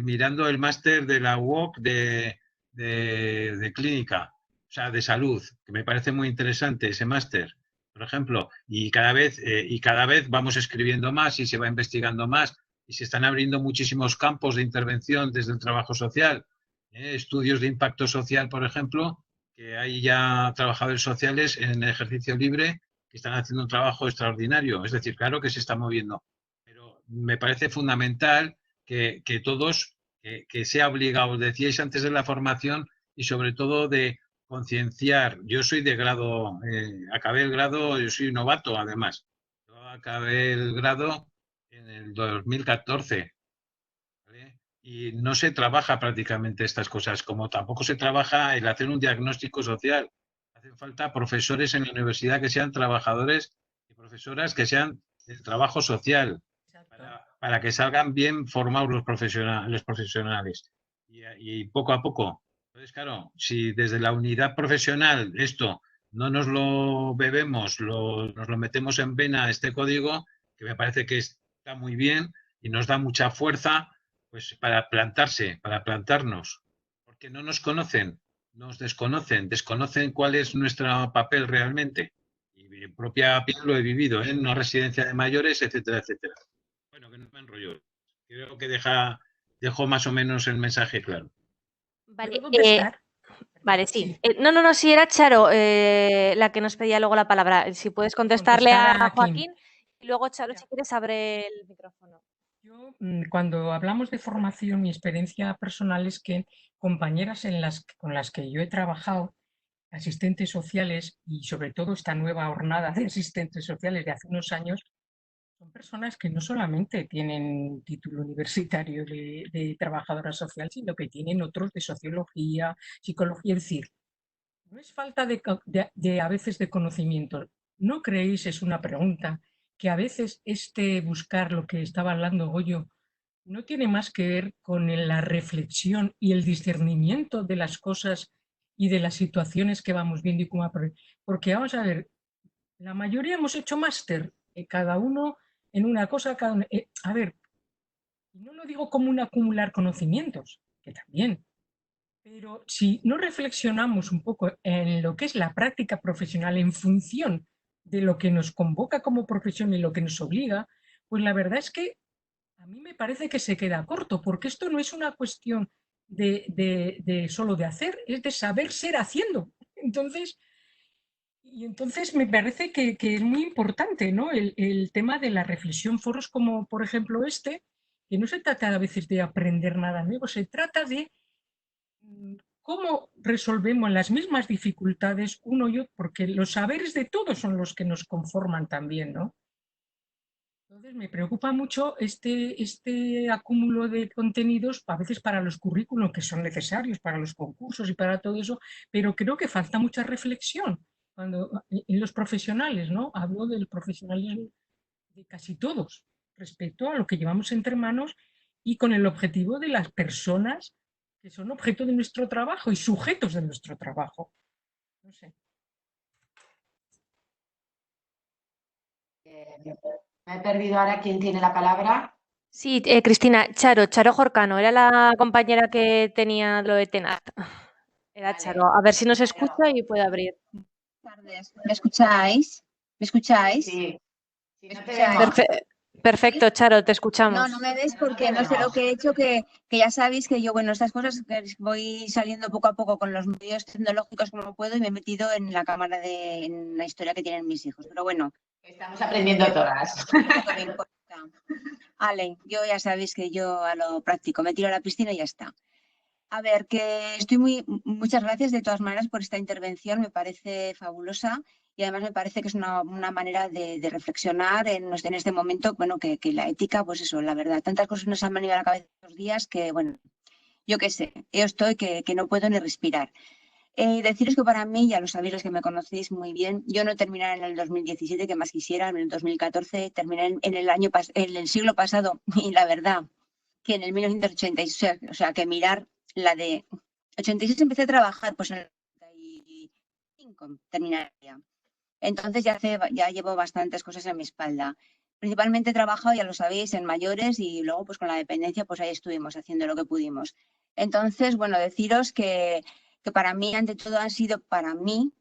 mirando el máster de la UOC de clínica, o sea, de salud, que me parece muy interesante ese máster, por ejemplo, y cada vez vamos escribiendo más y se va investigando más y se están abriendo muchísimos campos de intervención desde el trabajo social, estudios de impacto social, por ejemplo, que hay ya trabajadores sociales en ejercicio libre que están haciendo un trabajo extraordinario. Es decir, claro que se está moviendo, pero me parece fundamental que todos, que sea obligado, decíais antes de la formación, y sobre todo de concienciar. Yo soy de grado, acabé el grado, yo soy novato además. Yo acabé el grado en el 2014, ¿vale? Y no se trabaja prácticamente estas cosas, como tampoco se trabaja el hacer un diagnóstico social. Hacen falta profesores en la universidad que sean trabajadores y profesoras que sean del trabajo social, para que salgan bien formados los profesionales. Y poco a poco. Entonces, claro, si desde la unidad profesional esto no nos lo bebemos, nos lo metemos en vena, este código, que me parece que está muy bien y nos da mucha fuerza, pues para plantarnos, porque no nos conocen, nos desconocen cuál es nuestro papel realmente. Y en propia piel lo he vivido, en una residencia de mayores, etcétera, etcétera. Bueno, que no me enrollo. Creo que dejo más o menos el mensaje claro. Vale, ¿Puedo contestar? vale, sí. No, sí, era Charo la que nos pedía luego la palabra. Si puedes contestarle Contestar a a Kim. Joaquín y luego, Charo, si quieres, abre el micrófono. Yo, cuando hablamos de formación, mi experiencia personal es que compañeras con las que yo he trabajado, asistentes sociales, y sobre todo esta nueva jornada de asistentes sociales de hace unos años, son personas que no solamente tienen título universitario de trabajadora social, sino que tienen otros de sociología, psicología. Es decir, no es falta a veces de conocimiento. ¿No creéis, es una pregunta, que a veces buscar lo que estaba hablando Goyo no tiene más que ver con la reflexión y el discernimiento de las cosas y de las situaciones que vamos viendo y cómo? Porque vamos a ver, la mayoría hemos hecho máster, cada uno en una cosa, a ver, no lo digo como un acumular conocimientos, que también. Pero si no reflexionamos un poco en lo que es la práctica profesional en función de lo que nos convoca como profesión y lo que nos obliga, pues la verdad es que a mí me parece que se queda corto, porque esto no es una cuestión de solo de hacer, es de saber ser haciendo. Entonces me parece que es muy importante, ¿no? El tema de la reflexión, foros como por ejemplo este, que no se trata a veces de aprender nada nuevo, se trata de cómo resolvemos las mismas dificultades uno y otro, porque los saberes de todos son los que nos conforman también, ¿no? Entonces me preocupa mucho este acúmulo de contenidos, a veces para los currículos que son necesarios, para los concursos y para todo eso, pero creo que falta mucha reflexión en los profesionales, ¿no? Hablo del profesionalismo de casi todos, respecto a lo que llevamos entre manos y con el objetivo de las personas que son objeto de nuestro trabajo y sujetos de nuestro trabajo. No sé. Me he perdido ahora quién tiene la palabra. Sí, Cristina, Charo Jorcano, era la compañera que tenía lo de TENAT. Era Vale. Charo, a ver si nos escucha y puede abrir. Buenas tardes. ¿Me escucháis? ¿Me escucháis? Sí, sí, no te escucháis? vemos. Perfecto, Charo, te escuchamos. No, no me ves porque no sé lo que he hecho, que ya sabéis que yo, bueno, estas cosas que voy saliendo poco a poco con los medios tecnológicos como puedo y me he metido en la cámara en la historia que tienen mis hijos. Pero bueno. Estamos aprendiendo todas. No me importa. Ale, yo ya sabéis que yo a lo práctico me tiro a la piscina y ya está. A ver, que muchas gracias de todas maneras por esta intervención, me parece fabulosa y además me parece que es una manera de reflexionar en este momento, bueno, que la ética, pues eso, la verdad, tantas cosas nos han venido a la cabeza estos días que, bueno, yo qué sé, yo estoy que no puedo ni respirar. Deciros que para mí, ya lo sabéis los que me conocéis muy bien, yo no terminé en el 2017, que más quisiera, en el 2014, terminé en el siglo pasado y la verdad que en el 1986, o sea, que mirar la de 86 empecé a trabajar, pues en el 95 terminaría. Entonces ya llevo bastantes cosas en mi espalda. Principalmente he trabajado, ya lo sabéis, en mayores y luego pues con la dependencia pues ahí estuvimos haciendo lo que pudimos. Entonces, bueno, deciros que para mí, ante todo, han sido para mí,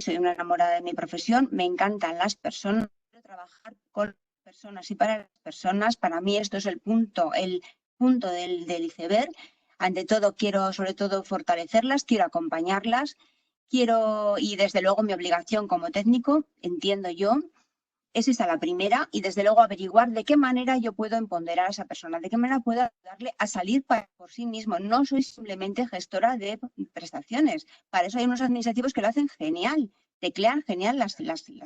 soy una enamorada de mi profesión, me encantan las personas, quiero trabajar con personas y para las personas. Para mí esto es el punto del iceberg. Ante todo, quiero sobre todo fortalecerlas, quiero acompañarlas, y desde luego mi obligación como técnico, entiendo yo, es esa la primera, y desde luego averiguar de qué manera yo puedo empoderar a esa persona, de qué manera puedo ayudarle a salir por sí mismo. No soy simplemente gestora de prestaciones, para eso hay unos administrativos que lo hacen genial, teclean genial las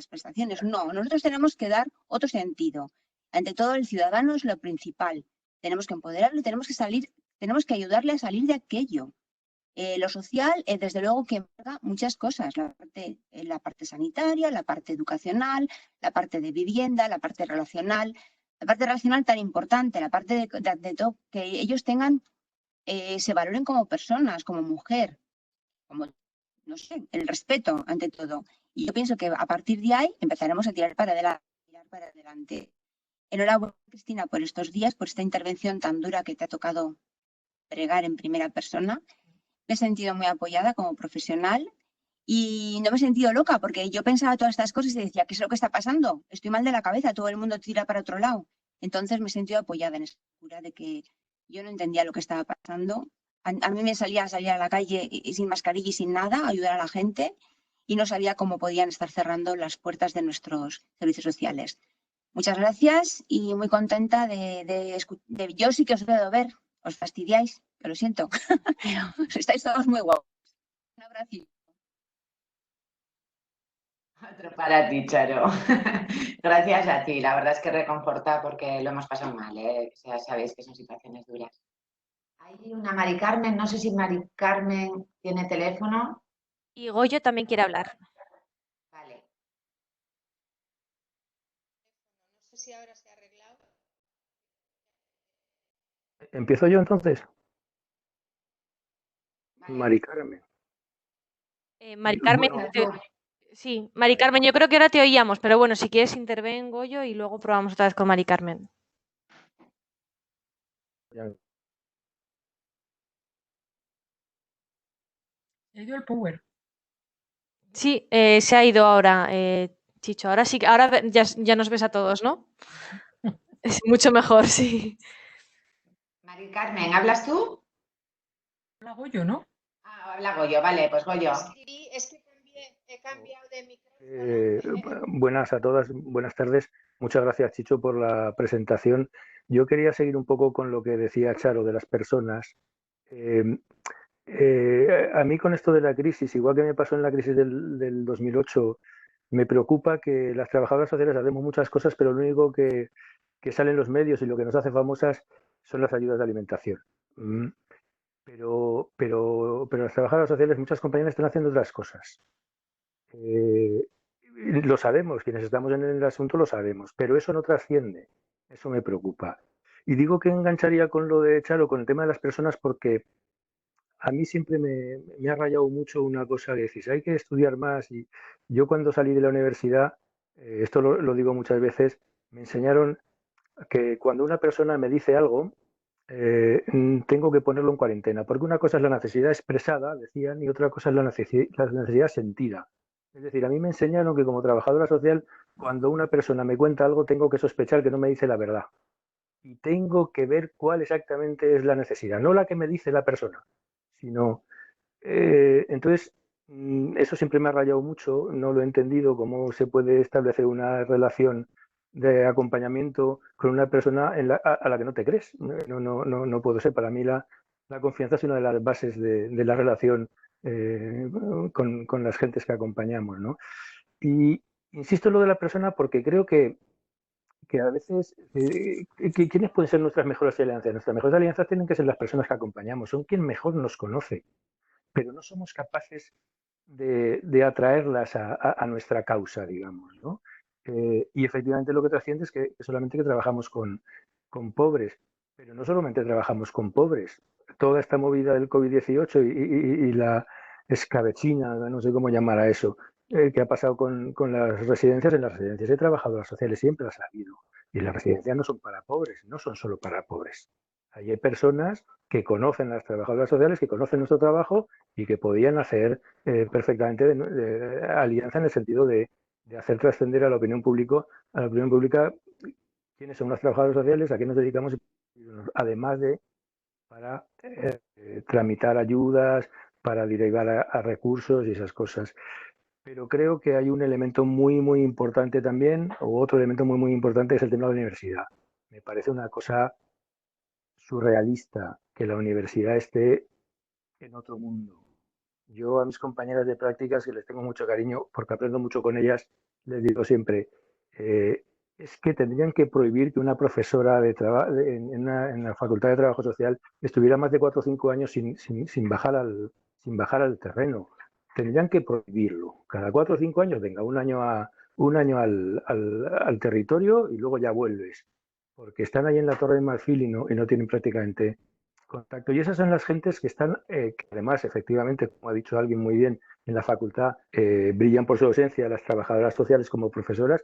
prestaciones. No, nosotros tenemos que dar otro sentido. Ante todo, el ciudadano es lo principal. Tenemos que empoderarle, tenemos que ayudarle a salir de aquello. Lo social, desde luego que marca muchas cosas, la parte sanitaria, la parte educacional, la parte de vivienda, la parte relacional tan importante, la parte de todo, que ellos se valoren como personas, como mujer, como, no sé, el respeto ante todo. Y yo pienso que a partir de ahí empezaremos a tirar para adelante. Enhorabuena, Cristina, por estos días, por esta intervención tan dura que te ha tocado bregar en primera persona. Me he sentido muy apoyada como profesional y no me he sentido loca porque yo pensaba todas estas cosas y decía, ¿qué es lo que está pasando? Estoy mal de la cabeza, todo el mundo tira para otro lado. Entonces me he sentido apoyada en esa figura de que yo no entendía lo que estaba pasando. A mí me salía a salir a la calle sin mascarilla y sin nada, a ayudar a la gente y no sabía cómo podían estar cerrando las puertas de nuestros servicios sociales. Muchas gracias y muy contenta yo sí que os puedo ver. Os fastidiáis, que lo siento. Estáis todos muy guapos. Un abrazo. Otro para ti, Charo. Gracias a ti. La verdad es que reconforta porque lo hemos pasado mal, ¿eh? O sea, sabéis que son situaciones duras. Hay una Mari Carmen, no sé si Mari Carmen tiene teléfono. Y Goyo también quiere hablar. Vale. No sé si ahora se ha arreglado. ¿Empiezo yo entonces? Vale. Mari Carmen. Mari Carmen, Bueno, sí, Mari Carmen, yo creo que ahora te oíamos, pero bueno, si quieres intervengo yo y luego probamos otra vez con Mari Carmen. He ido el power. Sí, se ha ido ahora, Chicho. Ahora sí, ahora ya nos ves a todos, ¿no? Es mucho mejor, sí. Mari Carmen, ¿hablas tú? Habla Goyo, ¿no? Ah, habla Goyo, vale, pues Goyo. Escribí, es que he cambiado de micrófono. Buenas a todas, buenas tardes. Muchas gracias, Chicho, por la presentación. Yo quería seguir un poco con lo que decía Charo de las personas. A mí con esto de la crisis, igual que me pasó en la crisis del 2008, me preocupa que las trabajadoras sociales hacemos muchas cosas, pero lo único que sale en los medios y lo que nos hace famosas son las ayudas de alimentación. Mm. Pero las trabajadoras sociales, muchas compañías están haciendo otras cosas. Lo sabemos, quienes estamos en el asunto lo sabemos, pero eso no trasciende. Eso me preocupa. Y digo que engancharía con lo de Charo, con el tema de las personas, porque a mí siempre me ha rayado mucho una cosa que decís, hay que estudiar más. Y yo cuando salí de la universidad, esto lo digo muchas veces, me enseñaron que cuando una persona me dice algo, tengo que ponerlo en cuarentena, porque una cosa es la necesidad expresada, decían, y otra cosa es la necesidad sentida. Es decir, a mí me enseñaron que como trabajadora social, cuando una persona me cuenta algo, tengo que sospechar que no me dice la verdad. Y tengo que ver cuál exactamente es la necesidad, no la que me dice la persona, sino... entonces, eso siempre me ha rayado mucho, no lo he entendido, cómo se puede establecer una relación de acompañamiento con una persona a la que no te crees. No puedo ser. Para mí la confianza es una de las bases de la relación con las gentes que acompañamos, ¿no? Y insisto en lo de la persona porque creo que a veces, ¿quiénes pueden ser nuestras mejores alianzas? Nuestras mejores alianzas tienen que ser las personas que acompañamos, son quien mejor nos conoce, pero no somos capaces de atraerlas a nuestra causa, digamos, ¿no? Y efectivamente lo que trasciende es que solamente que trabajamos con pobres, pero no solamente trabajamos con pobres. Toda esta movida del COVID-18 y la escabechina, no sé cómo llamar a eso, que ha pasado con las residencias. En las residencias hay trabajadoras sociales, siempre las ha habido. Y las residencias no son para pobres, no son solo para pobres. Ahí hay personas que conocen a las trabajadoras sociales, que conocen nuestro trabajo y que podían hacer perfectamente de alianza en el sentido de hacer trascender a la opinión pública quiénes son las trabajadoras sociales, a qué nos dedicamos, además de para tramitar ayudas, para derivar a recursos y esas cosas. Pero creo que hay un elemento muy, muy importante también, o otro elemento muy, muy importante, es el tema de la universidad. Me parece una cosa surrealista que la universidad esté en otro mundo. Yo a mis compañeras de prácticas, que les tengo mucho cariño porque aprendo mucho con ellas, les digo siempre, es que tendrían que prohibir que una profesora en la Facultad de Trabajo Social estuviera más de 4 o 5 años sin bajar al terreno. Tendrían que prohibirlo. Cada 4 o 5 años, venga, un año al territorio y luego ya vuelves. Porque están ahí en la Torre de Marfil y no tienen prácticamente contacto. Y esas son las gentes que están, que además, efectivamente, como ha dicho alguien muy bien, en la facultad brillan por su ausencia. Las trabajadoras sociales como profesoras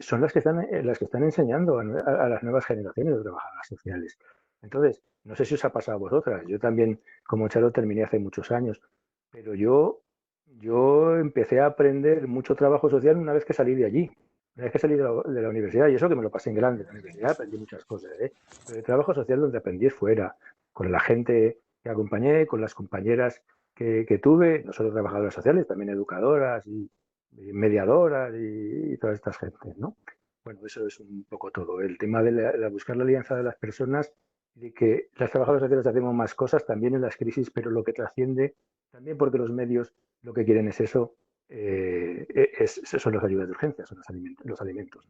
son las que están enseñando a las nuevas generaciones de trabajadoras sociales. Entonces, no sé si os ha pasado a vosotras. Yo también, como Charo, terminé hace muchos años, pero yo empecé a aprender mucho trabajo social una vez que salí de allí. Una vez que salí de la universidad, y eso que me lo pasé en grande, en la universidad aprendí muchas cosas, ¿eh? Pero el trabajo social donde aprendí es fuera, con la gente que acompañé, con las compañeras que tuve, no solo trabajadoras sociales, también educadoras y mediadoras y todas estas gentes, ¿no? Bueno, eso es un poco todo. El tema de buscar la alianza de las personas, de que las trabajadoras sociales hacemos más cosas también en las crisis, pero lo que trasciende, también porque los medios lo que quieren es eso, son las ayudas de urgencia, son los alimentos.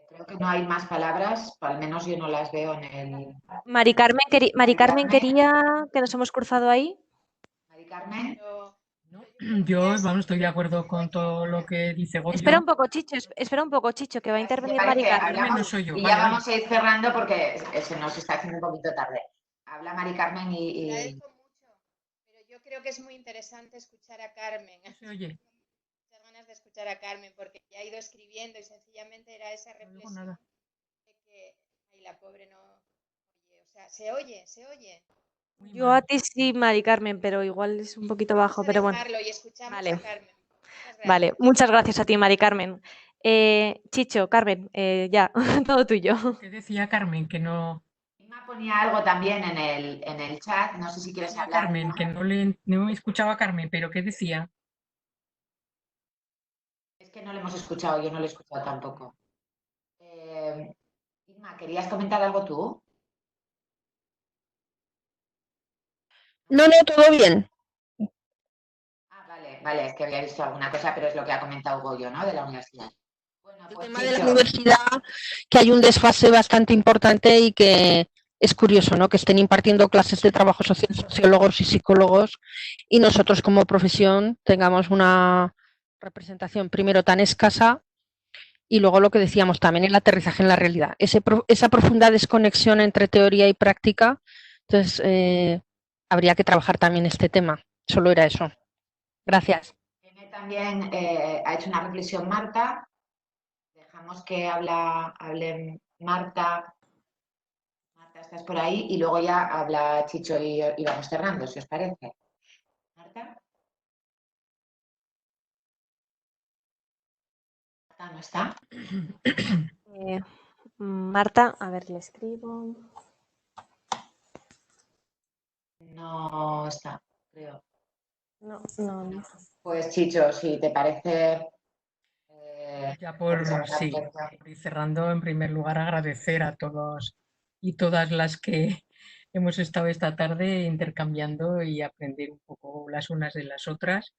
Creo que no hay más palabras, o al menos yo no las veo en el... Mari Carmen quería, que nos hemos cruzado ahí. Mari Carmen. Yo, vamos, estoy de acuerdo con todo lo que dice Goyo. Espera un poco, Chicho, que va a intervenir Mari Carmen. No soy yo. Y ya vamos a ir cerrando porque se nos está haciendo un poquito tarde. Habla Mari Carmen y... Agradezco mucho, pero yo creo que es muy interesante escuchar a Carmen. Se oye. Muchas ganas de escuchar a Carmen porque ya ha ido escribiendo y sencillamente era esa reflexión de que ay, la pobre no, oye, O sea, ¿se oye? ¿Se oye? Muy Yo a mal. ti sí, Mari Carmen, pero igual es un poquito Vamos bajo, a pero bueno. dejarlo y escuchamos Vale, a Carmen. Muchas vale. gracias. Muchas gracias a ti, Mari Carmen. Chicho, Carmen, ya, todo tuyo. ¿Qué decía Carmen? Que no. Inma ponía algo también en el chat, no sé si quieres Decía hablar. Carmen, que no escuchaba a Carmen, pero ¿qué decía? Es que no lo hemos escuchado, yo no lo he escuchado tampoco. Inma, ¿querías comentar algo tú? No, todo bien. Ah, vale, es que había visto alguna cosa, pero es lo que ha comentado Goyo, ¿no? De la universidad. Bueno, El pues tema de la Chicho, universidad, que hay un desfase bastante importante y que es curioso, ¿no? Que estén impartiendo clases de trabajo social, sociólogos y psicólogos y nosotros como profesión tengamos una representación primero tan escasa y luego lo que decíamos también, el aterrizaje en la realidad. Esa profunda desconexión entre teoría y práctica, entonces habría que trabajar también este tema. Solo era eso. Gracias. también ha hecho una reflexión Marta. Dejamos que hable Marta. Marta, estás por ahí y luego ya habla Chicho y vamos cerrando, si os parece. Marta. Marta no está. Marta, a ver, le escribo. No está, creo. No. Pues Chicho, si te parece. Ya por ir cerrando, en primer lugar agradecer a todos y todas las que hemos estado esta tarde intercambiando y aprender un poco las unas de las otras.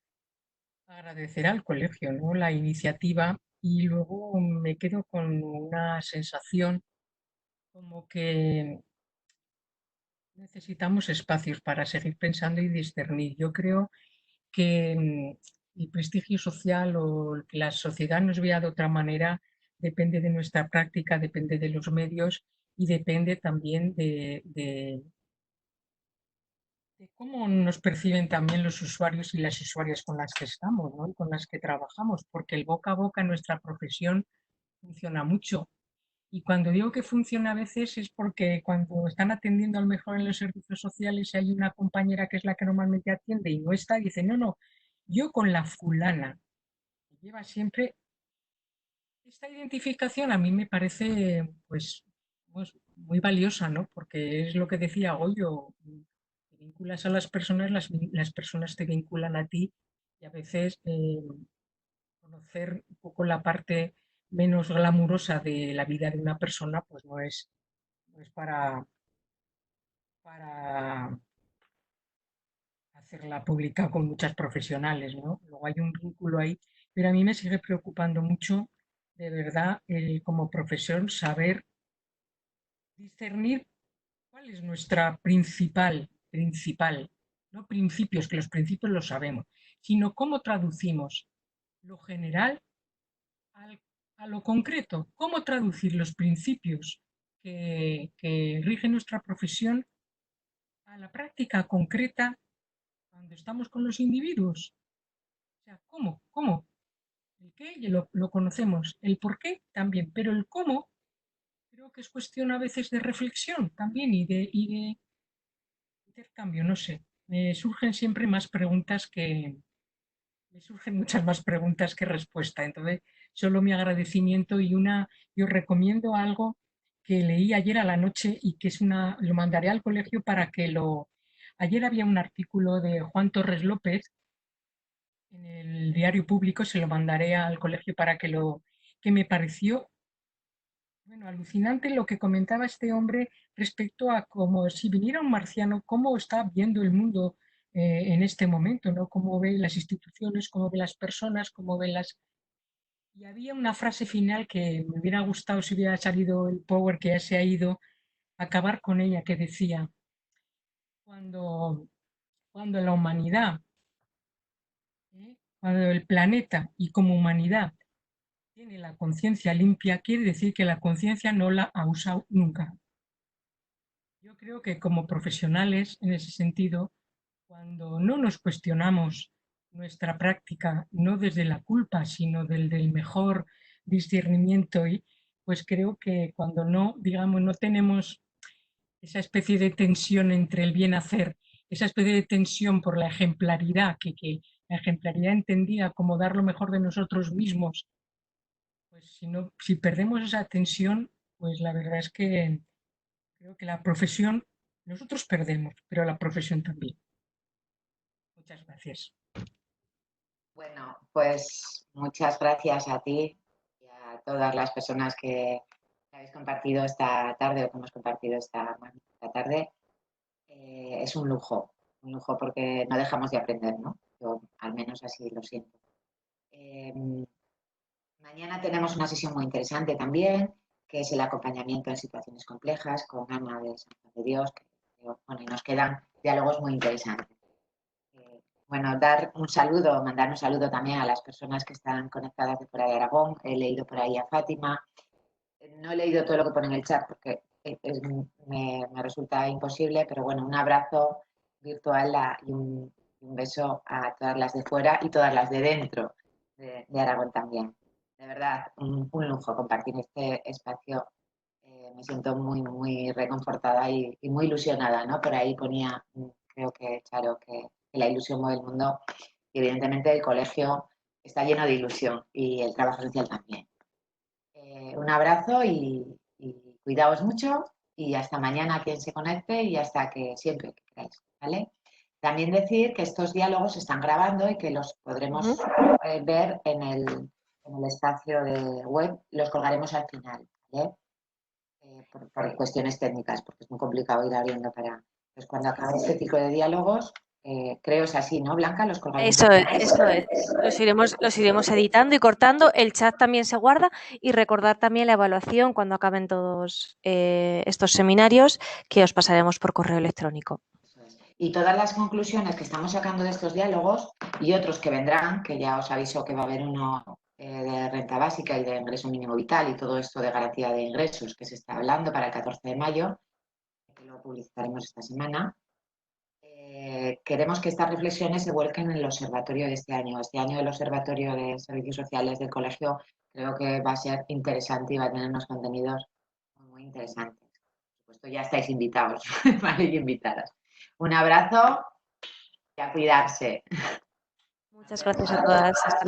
Agradecer al colegio, ¿no? La iniciativa y luego me quedo con una sensación como que necesitamos espacios para seguir pensando y discernir. Yo creo que el prestigio social o que la sociedad nos vea de otra manera depende de nuestra práctica, depende de los medios y depende también de cómo nos perciben también los usuarios y las usuarias con las que estamos, ¿no? Y con las que trabajamos, porque el boca a boca en nuestra profesión funciona mucho. Y cuando digo que funciona a veces es porque cuando están atendiendo a lo mejor en los servicios sociales y hay una compañera que es la que normalmente atiende y no está, dice, no, yo con la fulana, lleva siempre esta identificación a mí me parece pues muy valiosa, ¿no? Porque es lo que decía Goyo, te vinculas a las personas, las personas te vinculan a ti y a veces conocer un poco la parte menos glamurosa de la vida de una persona pues no es para hacerla pública con muchas profesionales, ¿no? Luego hay un vínculo ahí, pero a mí me sigue preocupando mucho, de verdad, como profesión, saber discernir cuál es nuestra principal, no principios, que los principios los sabemos, sino cómo traducimos lo general a lo concreto, cómo traducir los principios que rigen nuestra profesión a la práctica concreta cuando estamos con los individuos. O sea, ¿cómo? El qué lo conocemos, el por qué también, pero el cómo creo que es cuestión a veces de reflexión también y de intercambio, no sé. Me surgen siempre más preguntas me surgen muchas más preguntas que respuesta. Entonces, solo mi agradecimiento yo recomiendo algo que leí ayer a la noche y que lo mandaré al colegio para que ayer había un artículo de Juan Torres López en el diario público, se lo mandaré al colegio para que me pareció, bueno, alucinante lo que comentaba este hombre respecto a cómo si viniera un marciano, cómo está viendo el mundo en este momento, ¿no? Cómo ve las instituciones, cómo ve las personas, cómo ve las... Y había una frase final que me hubiera gustado si hubiera salido el Power que ya se ha ido, acabar con ella, que decía, cuando la humanidad, cuando el planeta y como humanidad tiene la conciencia limpia, quiere decir que la conciencia no la ha usado nunca. Yo creo que como profesionales, en ese sentido, cuando no nos cuestionamos nuestra práctica, no desde la culpa, sino del mejor discernimiento, pues creo que cuando no, digamos, no tenemos esa especie de tensión entre el bien hacer, esa especie de tensión por la ejemplaridad, que la ejemplaridad entendida como dar lo mejor de nosotros mismos, pues si perdemos esa tensión, pues la verdad es que creo que la profesión, nosotros perdemos, pero la profesión también. Muchas gracias. Bueno, pues muchas gracias a ti y a todas las personas que habéis compartido esta tarde o que hemos compartido esta tarde. Es un lujo porque no dejamos de aprender, ¿no? Yo al menos así lo siento. Mañana tenemos una sesión muy interesante también, que es el acompañamiento en situaciones complejas con Ana de San Juan de Dios, y nos quedan diálogos muy interesantes. Bueno, mandar un saludo también a las personas que están conectadas de fuera de Aragón. He leído por ahí a Fátima. No he leído todo lo que pone en el chat porque me resulta imposible, pero bueno, un abrazo virtual y un beso a todas las de fuera y todas las de dentro de Aragón también. De verdad, un lujo compartir este espacio. Me siento muy, muy reconfortada y muy ilusionada, ¿no? Por ahí ponía, creo que Charo, que la ilusión mueve el mundo y evidentemente el colegio está lleno de ilusión y el trabajo social también. Un abrazo y cuidaos mucho y hasta mañana quien se conecte y hasta que siempre queráis, ¿vale? También decir que estos diálogos se están grabando y que los podremos ver en el espacio de web, los colgaremos al final, ¿vale? Por cuestiones técnicas, porque es muy complicado ir abriendo para... Pues cuando acabe este tipo de diálogos, creo es así, ¿no, Blanca? Los colgaremos. Eso es. Los iremos editando y cortando. El chat también se guarda y recordar también la evaluación cuando acaben todos estos seminarios que os pasaremos por correo electrónico. Y todas las conclusiones que estamos sacando de estos diálogos y otros que vendrán, que ya os aviso que va a haber uno de renta básica y de ingreso mínimo vital y todo esto de garantía de ingresos que se está hablando para el 14 de mayo, que lo publicitaremos esta semana. Queremos que estas reflexiones se vuelquen en el observatorio de este año. Este año el observatorio de servicios sociales del colegio creo que va a ser interesante y va a tener unos contenidos muy interesantes. Por supuesto, ya estáis invitados, ¿vale? Y invitadas. Un abrazo y a cuidarse. Muchas gracias a todas. Hasta luego.